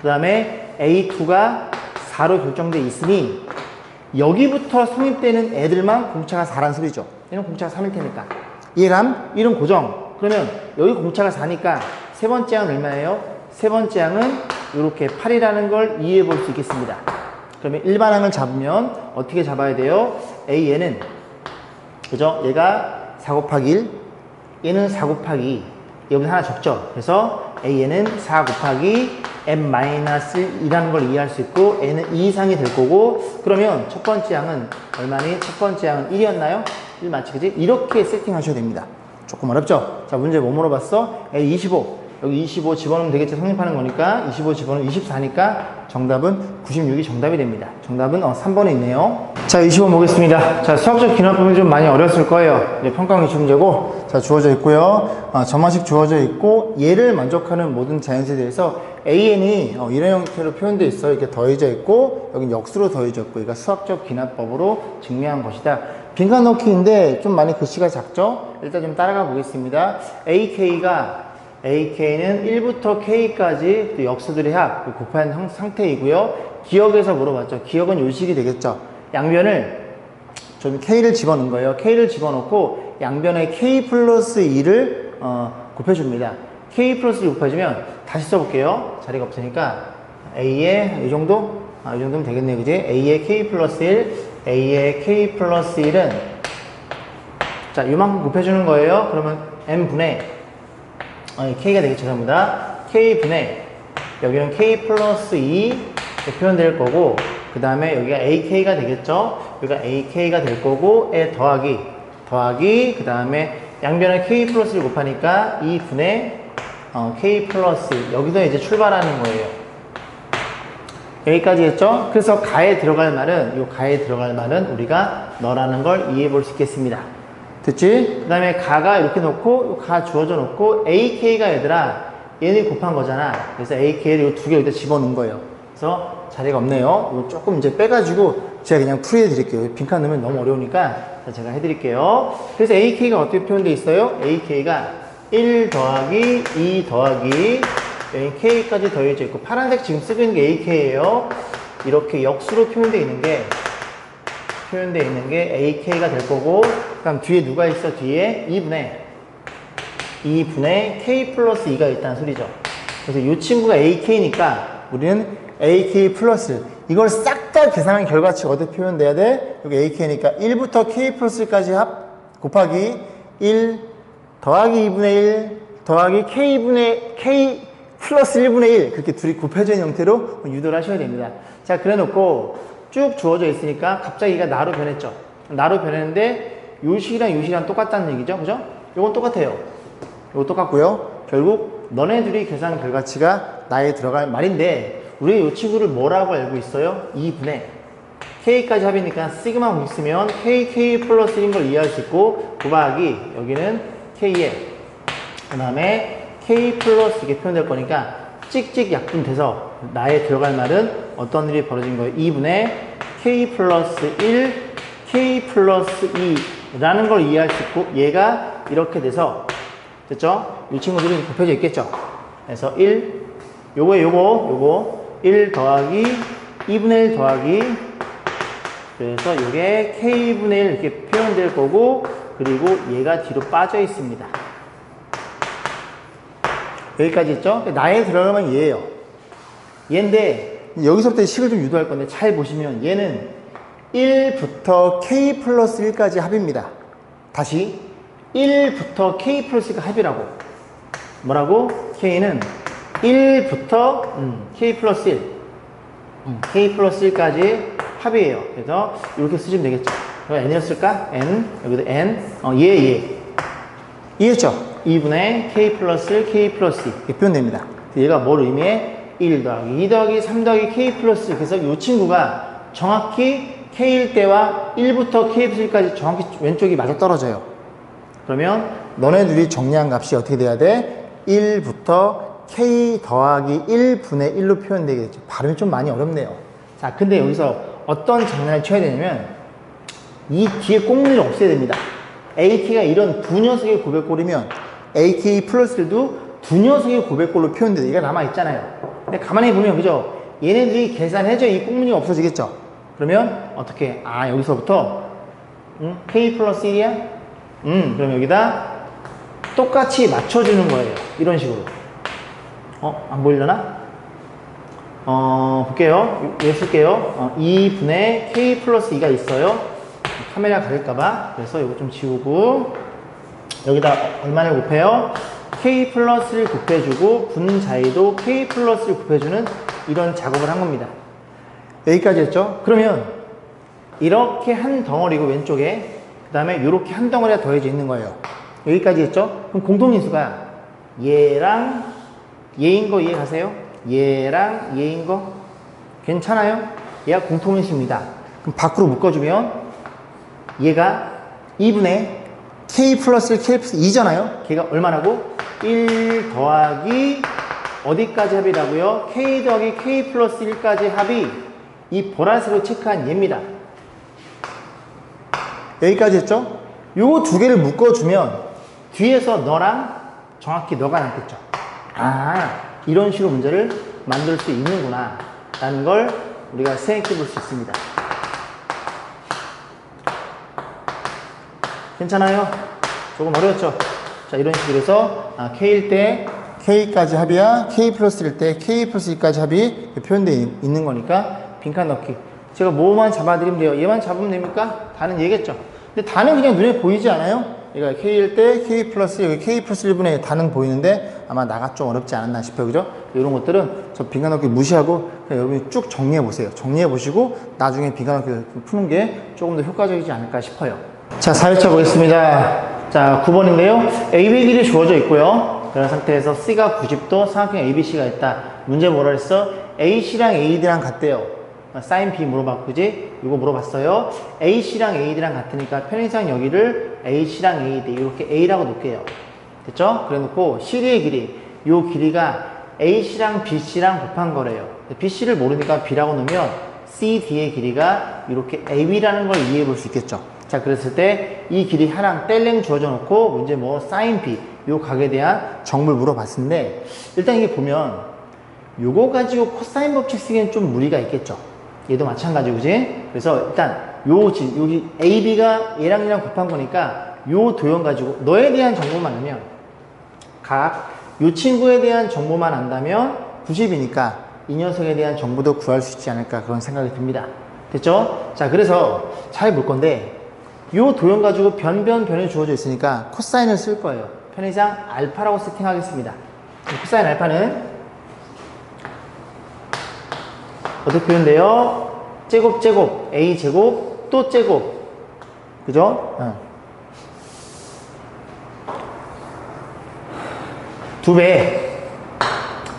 그 다음에 A2가 4로 결정돼 있으니 여기부터 성립되는 애들만 공차가 4란 소리죠. 얘는 공차가 3일 테니까. 이해감? 1은 고정. 그러면 여기 공차가 4니까 세 번째 항은 얼마예요? 세 번째 항은 이렇게 8이라는 걸 이해해 볼 수 있겠습니다. 그러면 일반항을 잡으면 어떻게 잡아야 돼요? A에는, 그죠? 얘가 4 곱하기 1, 얘는 4 곱하기 2, 여기서 하나 적죠? 그래서 A에는 4 곱하기 m-1이라는 걸 이해할 수 있고, N은 2 이상이 될 거고, 그러면 첫 번째 항은 얼마니? 첫 번째 항은 1이었나요? 1 맞지, 그지? 이렇게 세팅하셔야 됩니다. 조금 어렵죠? 자, 문제 뭐 물어봤어? A 25. 여기 25 집어넣으면 되겠죠. 성립하는 거니까 25 집어넣으면 24니까 정답은 96이 정답이 됩니다. 정답은 3번에 있네요. 자, 25 보겠습니다. 자, 수학적 기납법이 좀 많이 어려웠을 거예요. 이제 평가형 기출 문제고, 자, 주어져 있고요. 점화식 주어져 있고, 얘를 만족하는 모든 자연수에 대해서 an이 이런 형태로 표현되어 있어요. 이렇게 더해져 있고, 여긴 역수로 더해져 있고, 이거 수학적 기납법으로 증명한 것이다. 빈칸 넣기인데 좀 많이 글씨가 작죠? 일단 좀 따라가 보겠습니다. AK는 1부터 K까지 역수들의 합, 곱한 상태이고요. 기억에서 물어봤죠. 기억은 요식이 되겠죠. 양변을 좀 K를 집어넣은 거예요. K를 집어넣고 양변에 K 플러스 2를 곱해줍니다. K 플러스 2 곱해주면 다시 써볼게요. 자리가 없으니까 A에 이 정도? 이 정도면 되겠네요. 그지? A에 K 플러스 1, A에 K 플러스 1은 자, 이만큼 곱해주는 거예요. 그러면 M분의 K가 되겠죠, 전부 다. K분의, 여기는 K 플러스 2 이렇게 표현될 거고, 그 다음에 여기가 AK가 되겠죠? 여기가 AK가 될 거고, 더하기, 그 다음에 양변에 K 플러스 1 곱하니까 2분의 K 플러스 1. 여기서 이제 출발하는 거예요. 여기까지 했죠? 그래서 가에 들어갈 말은 우리가 너라는 걸 이해해 볼 수 있겠습니다. 됐지? 그 다음에 가가 이렇게 놓고 가 주어져 놓고 AK가 얘들아 얘는 곱한 거잖아. 그래서 AK를 이 두 개 여기다 집어넣은 거예요. 그래서 자리가 없네요. 이거 조금 이제 빼가지고 제가 그냥 풀이해 드릴게요. 빈칸 넣으면 너무 어려우니까 제가 해드릴게요. 그래서 AK가 어떻게 표현되어 있어요? AK가 1 더하기 2 더하기 여기 K까지 더해져 있고, 파란색 지금 쓰고 있는 게 AK예요. 이렇게 역수로 표현되어 있는 게 AK가 될 거고, 그럼 뒤에 누가 있어? 뒤에 2분의 K 플러스 2가 있다는 소리죠. 그래서 이 친구가 AK니까 우리는 AK 플러스, 이걸 싹 다 계산한 결과치가 어떻게 표현돼야 돼? 여기 AK니까 1부터 K 플러스 1까지 합 곱하기 1 더하기 2분의 1 더하기 K 플러스 1분의 1, 그렇게 둘이 곱해진 형태로 유도를 하셔야 됩니다. 자, 그래 놓고 쭉 주어져 있으니까 갑자기 얘가 나로 변했죠. 나로 변했는데 요식이랑 똑같다는 얘기죠. 그죠? 요건 똑같아요. 요거 똑같고요. 결국 너네들이 계산 결과치가 나에 들어갈 말인데, 우리 이 친구를 뭐라고 알고 있어요? 2분의 K까지 합이니까 시그마 있으면 K 플러스 1인 걸 이해할 수 있고, 곱하기 여기는 K에 그 다음에 K 플러스 이게 표현될 거니까 찍찍 약분돼서 나에 들어갈 말은 어떤 일이 벌어진 거예요? 2분의 K 플러스 1, K 플러스 2라는 걸 이해할 수 있고, 얘가 이렇게 돼서 됐죠? 이 친구들이 곱해져 있겠죠? 그래서 1, 요거 1 더하기 2분의 1 더하기, 그래서 요게 K분의 1 이렇게 표현될 거고, 그리고 얘가 뒤로 빠져 있습니다. 여기까지 있죠? 나에 들어가면 얘예요. 얘인데, 여기서부터 식을 좀 유도할 건데, 잘 보시면 얘는 1부터 K 플러스 1까지 합입니다. 다시 1부터 K 플러스 1가 합이라고. 뭐라고? K는 1부터 K 플러스 1, K 플러스 1까지 합이에요. 그래서 이렇게 쓰시면 되겠죠. n이라 쓸까? n, 여기도 n, 얘. 이해했죠? 2분의 K 플러스 1, K 플러스 2 이렇게 표현됩니다. 얘가 뭘 의미해? 1 더하기 2 더하기 3 더하기 K 플러스 1. 그래서 이 친구가 정확히 K일 때와 1부터 K 플러스 1까지 정확히 왼쪽이 맞아 떨어져요. 그러면 너네들이 정리한 값이 어떻게 돼야 돼? 1부터 K 더하기 1분의 1로 표현되겠죠. 발음이 좀 많이 어렵네요. 자, 근데 여기서 어떤 장난을 쳐야 되냐면, 이 뒤에 꽁무니를 없애야 됩니다. AK가 이런 두 녀석의 고백골이면 AK 플러스 1도 두 녀석의 고백골로 표현돼요. 얘가 남아있잖아요. 근데 가만히 보면, 그죠? 얘네들이 계산해줘. 이 꽁무니가 없어지겠죠? 그러면 어떻게? 아, 여기서부터 K 플러스 1이야? 그럼 여기다 똑같이 맞춰주는 거예요. 이런 식으로. 안 보이려나? 볼게요. 얘 쓸게요. 2분의 K 플러스 2가 있어요. 카메라 가릴까봐. 그래서 이거 좀 지우고, 여기다 얼마를 곱해요? K 플러스를 곱해주고, 분자에도 K 플러스를 곱해주는 이런 작업을 한 겁니다. 여기까지 했죠? 그러면 이렇게 한 덩어리고 왼쪽에, 그 다음에 이렇게 한 덩어리가 더해져 있는 거예요. 여기까지 했죠? 그럼 공통인수가 얘랑 얘인 거 이해가세요? 얘랑 얘인 거 괜찮아요? 얘가 공통인수입니다. 그럼 밖으로 묶어주면 얘가 2분의 K 플러스 1, K 플러스 2잖아요? 걔가 얼마라고? 1 더하기 어디까지 합이라고요? K 더하기 K 플러스 1까지 합이 이 보라색으로 체크한 얘입니다. 여기까지 했죠? 요거 두 개를 묶어주면 뒤에서 너랑 정확히 너가 남겠죠. 아, 이런 식으로 문제를 만들 수 있는구나 라는 걸 우리가 생각해 볼 수 있습니다. 괜찮아요? 조금 어려웠죠? 자, 이런 식으로 해서 K일 때 K까지 합이야, K 플러스일 때 K 플러스 2까지 합이 표현되어 있는 거니까 빈칸 넣기. 제가 뭐만 잡아드리면 돼요? 얘만 잡으면 됩니까? 다는 얘겠죠. 근데 다는 그냥 눈에 보이지 않아요? 얘가 K일 때 K 플러스, 여기 K 플러스 1분의 다는 보이는데 아마 나가 좀 어렵지 않았나 싶어요. 그죠? 이런 것들은 저 빈칸 넣기 무시하고 그냥 여러분이 쭉 정리해 보세요. 정리해 보시고 나중에 빈칸 넣기 푸는 게 조금 더 효과적이지 않을까 싶어요. 자, 4회차 보겠습니다. 자, 9번인데요. AB 길이 주어져 있고요. 그런 상태에서 C가 90도, 삼각형 ABC가 있다. 문제 뭐라 그랬어? AC랑 AD랑 같대요. 사인 B 물어봤고, 그지? 이거 물어봤어요. AC랑 AD랑 같으니까 편의상 여기를 AC랑 AD 이렇게 A라고 놓을게요. 됐죠? 그래 놓고 CD의 길이, 요 길이가 AC랑 BC랑 곱한 거래요. BC를 모르니까 B라고 놓으면 CD의 길이가 이렇게 AB라는 걸 이해해 볼 수 있겠죠. 자, 그랬을 때 이 길이 하나랑 뗄랭 주어져 놓고 문제 뭐 사인 B 요 각에 대한 정보를 물어봤는데, 일단 이게 보면 요거 가지고 코사인 법칙 쓰기엔 좀 무리가 있겠죠. 얘도 마찬가지고, 그지? 그래서 일단 여기 AB가 얘랑 얘랑 곱한 거니까 요 도형 가지고 너에 대한 정보만 알면, 요 친구에 대한 정보만 안다면 90이니까 이 녀석에 대한 정보도 구할 수 있지 않을까 그런 생각이 듭니다. 됐죠? 자, 그래서 잘 볼 건데 요 도형 가지고 변이 주어져 있으니까 코사인을 쓸 거예요. 편의상 알파라고 세팅하겠습니다. 코사인 알파는 어떻게 표현돼요? 제곱 A 제곱 또 제곱, 그죠? 2배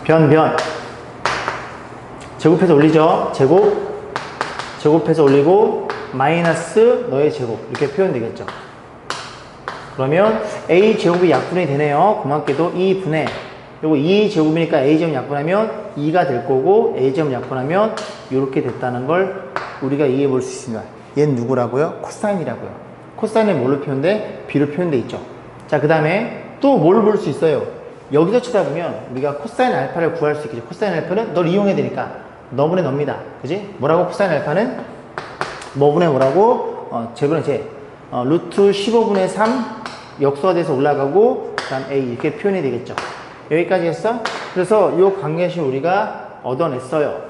변 제곱해서 올리죠. 제곱해서 올리고 마이너스 너의 제곱 이렇게 표현되겠죠. 그러면 A 제곱이 약분이 되네요. 고맙게도 2분의 요거 2 제곱이니까 A 제곱 약분하면 2가 될 거고, A 제곱 약분하면 이렇게 됐다는 걸 우리가 이해해 볼 수 있습니다. 얘는 누구라고요? 코사인이라고요. 코사인은 뭘로 표현돼? B로 표현돼 있죠. 자, 그 다음에 또 뭘 볼 수 있어요? 여기서 쳐다보면 우리가 코사인 알파를 구할 수 있겠죠. 코사인 알파는 널 이용해야 되니까 너분의 너입니다. 그지? 뭐라고 코사인 알파는? 뭐분의 뭐라고? 제분의 제. 루트 15분의 3 역수가 돼서 올라가고 그 다음 A 이렇게 표현이 되겠죠. 여기까지 했어? 그래서 이 관계식 우리가 얻어냈어요.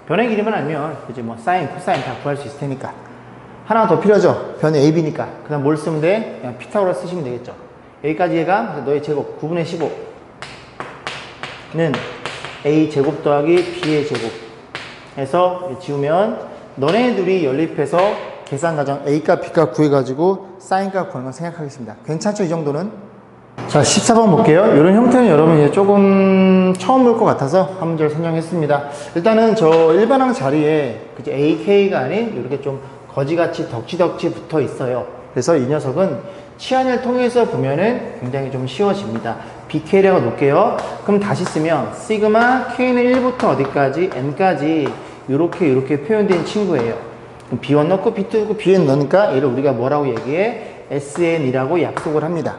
변의 길이만 알면 이제 뭐 사인, 코사인 다 구할 수 있을 테니까. 하나 더 필요하죠. 변의 AB니까. 그 다음 뭘 쓰면 돼? 그냥 피타고라스 쓰시면 되겠죠. 여기까지 얘가 너의 제곱 9분의 15는 A 제곱 더하기 B의 제곱 해서 지우면 너네 둘이 연립해서 계산 과정 A값 B값 구해가지고 사인값 구하는 건 생각하겠습니다. 괜찮죠? 이 정도는? 자, 14번 볼게요. 이런 형태는 여러분 이제 조금 처음 볼 것 같아서 한 문제를 선정했습니다. 일단은 저 일반항 자리에 그치, AK가 아닌 이렇게 좀 거지같이 덕지덕지 붙어 있어요. 그래서 이 녀석은 치환을 통해서 보면은 굉장히 좀 쉬워집니다. BK라고 놓을게요. 그럼 다시 쓰면 시그마 K는 1부터 어디까지 N까지 이렇게 표현된 친구예요. 그럼 B1 넣고 B2 넣고 Bn 넣으니까 얘를 우리가 뭐라고 얘기해? SN이라고 약속을 합니다.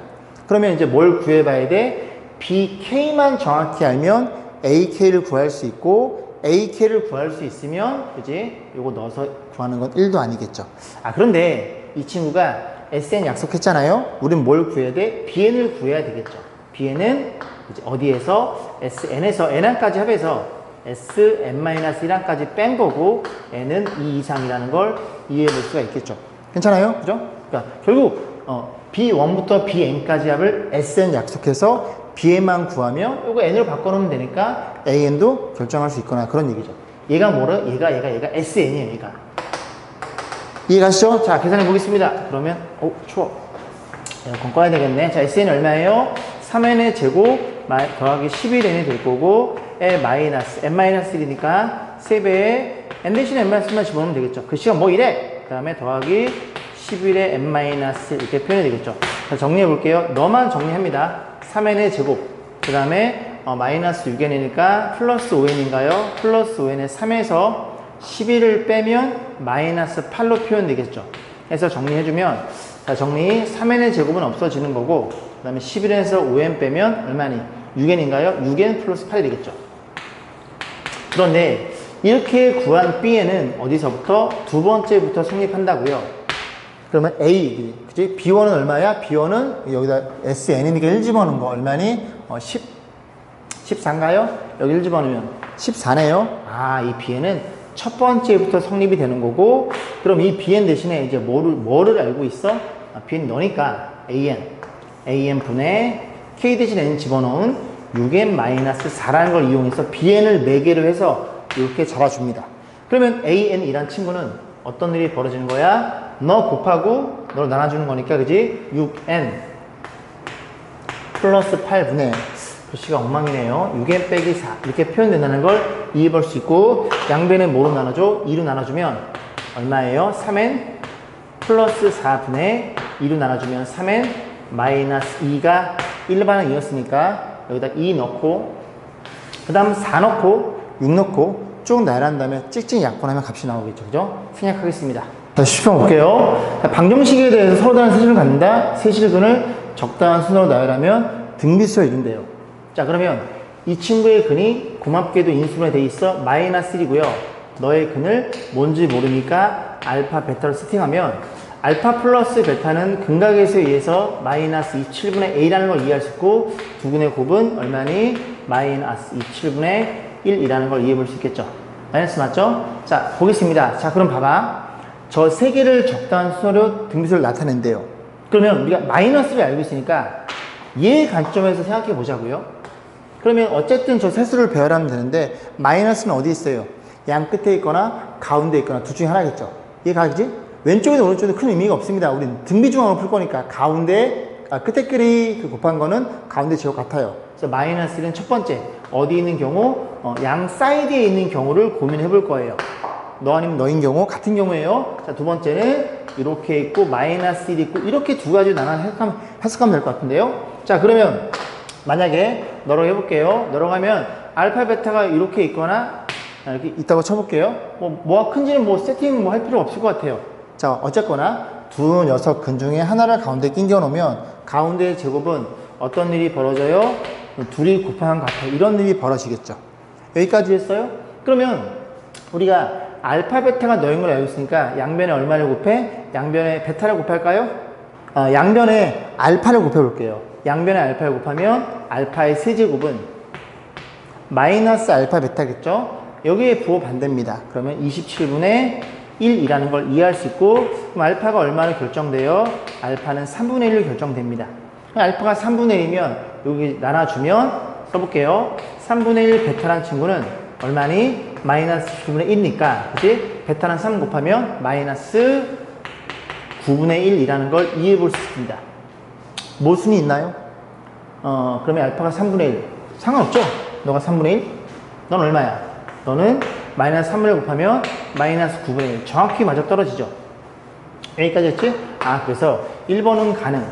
그러면 이제 뭘 구해봐야 돼? BK만 정확히 알면 AK를 구할 수 있고 AK를 구할 수 있으면 그지? 요거 넣어서 구하는 건 1도 아니겠죠. 그런데 이 친구가 SN 약속했잖아요. 우린 뭘 구해야 돼? BN을 구해야 되겠죠. BN은 이제 어디에서? SN에서 N항까지 합해서 SN-1항까지 뺀 거고 N은 2 이상이라는 걸 이해해 볼 수가 있겠죠. 괜찮아요? 그죠? 그러니까 결국 B1부터 BN까지 합을 SN 약속해서 BN만 구하면 이거 N으로 바꿔놓으면 되니까 AN도 결정할 수 있거나 그런 얘기죠. 얘가 뭐래? 얘가 SN이에요. 얘가. 이해가시죠? 자, 계산해 보겠습니다. 그러면 추워. 에어컨 꺼야 되겠네. 자, SN이 얼마예요? 3n의 제곱 더하기 11n이 될 거고 L 마이너스 n-1이니까 3배에 n 대신에 n-만 집어넣으면 되겠죠. 그 시간 뭐 이래? 그 다음에 더하기 11에 n- 이렇게 표현이 되겠죠. 자, 정리해 볼게요. 너만 정리합니다. 3n의 제곱 그 다음에 마이너스 6n이니까 플러스 5n인가요? 플러스 5n의 3에서 11을 빼면 마이너스 8로 표현되겠죠. 해서 정리해주면 자, 정리 3n의 제곱은 없어지는 거고 그 다음에 11에서 5n 빼면 얼마니? 6n인가요? 6n 플러스 8이 되겠죠. 그런데 이렇게 구한 B에는 어디서부터? 두 번째부터 성립한다고요. 그러면 A, 그치? B1은 얼마야? B1은 여기다 SN이니까 1 집어넣은 거 얼마니? 14인가요? 여기 1 집어넣으면 14네요. 이 B에는 첫 번째부터 성립이 되는 거고 그럼 이 BN 대신에 이제 뭐를 알고 있어? BN 너니까 AN 분의 K 대신 N 집어넣은 6n-4라는 걸 이용해서 BN을 매개로 해서 이렇게 잡아줍니다. 그러면 AN이란 친구는 어떤 일이 벌어지는 거야? 너 곱하고 너를 나눠주는 거니까 그지? 6n 플러스 8분의 글씨가 엉망이네요. 6n 빼기 4 이렇게 표현된다는 걸 이해해 볼 수 있고 양변에 뭐로 나눠줘? 2로 나눠주면 얼마예요? 3n 플러스 4분의 2로 나눠주면 3n 마이너스 2가 일반은 2였으니까 여기다 2 넣고 그 다음 4 넣고 6 넣고 쭉 나열한 다음에 찍찍 약분하면 값이 나오겠죠. 그죠? 생략하겠습니다. 다시 10번 볼게요. 방정식에 대해서 서로 다른 세실을 갖는다. 세실근을 적당한 순으로 나열하면 등비수가 이룬대요. 자, 그러면 이 친구의 근이 고맙게도 인수분해 돼 있어 마이너스 1이고요. 너의 근을 뭔지 모르니까 알파, 베타로 세팅하면 알파 플러스 베타는 근각에서 의해서 마이너스 27분의 a라는 걸 이해할 수 있고 두 근의 곱은 얼마니? 마이너스 27분의 1이라는 걸 이해해 볼 수 있겠죠. 마이너스 맞죠? 자, 보겠습니다. 자, 그럼 봐봐. 저 세 개를 적당한 순으로 등비수를 나타낸대요. 그러면 우리가 마이너스를 알고 있으니까 얘 관점에서 생각해 보자고요. 그러면 어쨌든 저 세수를 배열하면 되는데 마이너스는 어디 있어요? 양 끝에 있거나 가운데 있거나 둘 중에 하나겠죠. 이해가지? 왼쪽에도 오른쪽에도 큰 의미가 없습니다. 우리는 등비중앙으로 풀 거니까 가운데 끝에 끌이 곱한 거는 가운데 제곱 같아요. 그래서 마이너스 1은 첫 번째 어디 있는 경우? 양 사이드에 있는 경우를 고민해 볼 거예요. 너 아니면 너인 경우 같은 경우예요. 자, 두 번째는 이렇게 있고 마이너스 1 있고 이렇게 두 가지 나눠 해석하면 될 것 같은데요. 자, 그러면 만약에 너로 해볼게요. 너로 가면 알파 베타가 이렇게 있거나 이렇게 있다고 쳐볼게요. 뭐가 큰지는 세팅 할 필요 없을 것 같아요. 자, 어쨌거나 두 녀석 근 중에 하나를 가운데 끼워 놓으면 가운데의 제곱은 어떤 일이 벌어져요? 둘이 곱하는 것 같아요. 이런 일이 벌어지겠죠. 여기까지 했어요? 그러면 우리가 알파, 베타가 너인 걸 알고 있으니까 양변에 얼마를 곱해? 양변에 베타를 곱할까요? 양변에 알파를 곱해볼게요. 양변에 알파를 곱하면 알파의 세제곱은 마이너스 알파 베타겠죠? 여기에 부호 반대입니다. 그러면 27분의 1이라는 걸 이해할 수 있고, 그럼 알파가 얼마로 결정돼요? 알파는 3분의 1로 결정됩니다. 알파가 3분의 1이면 여기 나눠주면 써볼게요. 3분의 1 베타란 친구는 얼마니? 마이너스 9분의 1이니까, 그치? 베타는 3 곱하면 마이너스 9분의 1이라는 걸 이해해 볼 수 있습니다. 모순이 있나요? 그러면 알파가 3분의 1. 상관없죠? 너가 3분의 1? 넌 얼마야? 너는 마이너스 3분의 1 곱하면 마이너스 9분의 1. 정확히 맞아떨어지죠? 여기까지 했지? 그래서 1번은 가능.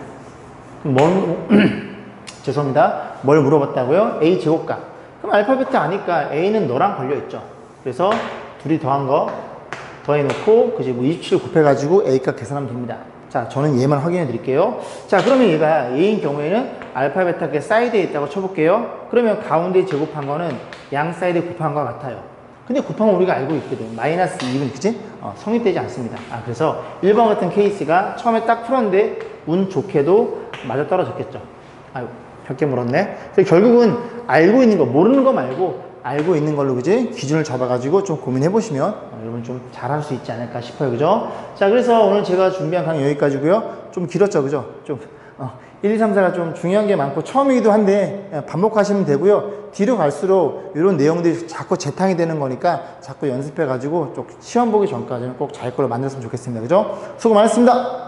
죄송합니다. 뭘 물어봤다고요? A 제곱값. 그럼 알파 베타 아니까 A는 너랑 걸려있죠. 그래서 둘이 더한 거 더해놓고 그지 뭐 27 곱해가지고 A값 계산하면 됩니다. 자, 저는 얘만 확인해 드릴게요. 자, 그러면 얘가 A인 경우에는 알파 베타가 사이드에 있다고 쳐볼게요. 그러면 가운데 제곱한 거는 양 사이드에 곱한 것 같아요. 근데 곱한 건 우리가 알고 있거든. 마이너스 2분, 그치? 성립되지 않습니다. 그래서 1번 같은 케이스가 처음에 딱 풀었는데 운 좋게도 맞아 떨어졌겠죠. 아유, 몇 개 물었네. 그래서 결국은 알고 있는 거, 모르는 거 말고 알고 있는 걸로, 그지? 기준을 잡아가지고 좀 고민해 보시면 여러분 좀 잘할 수 있지 않을까 싶어요. 그죠? 자, 그래서 오늘 제가 준비한 강의 여기까지고요. 좀 길었죠, 그죠? 좀 1, 2, 3, 4가 좀 중요한 게 많고 처음이기도 한데 반복하시면 되고요. 뒤로 갈수록 이런 내용들이 자꾸 재탕이 되는 거니까 자꾸 연습해 가지고 좀 시험 보기 전까지는 꼭 잘 걸로 만들었으면 좋겠습니다. 그죠? 수고 많았습니다.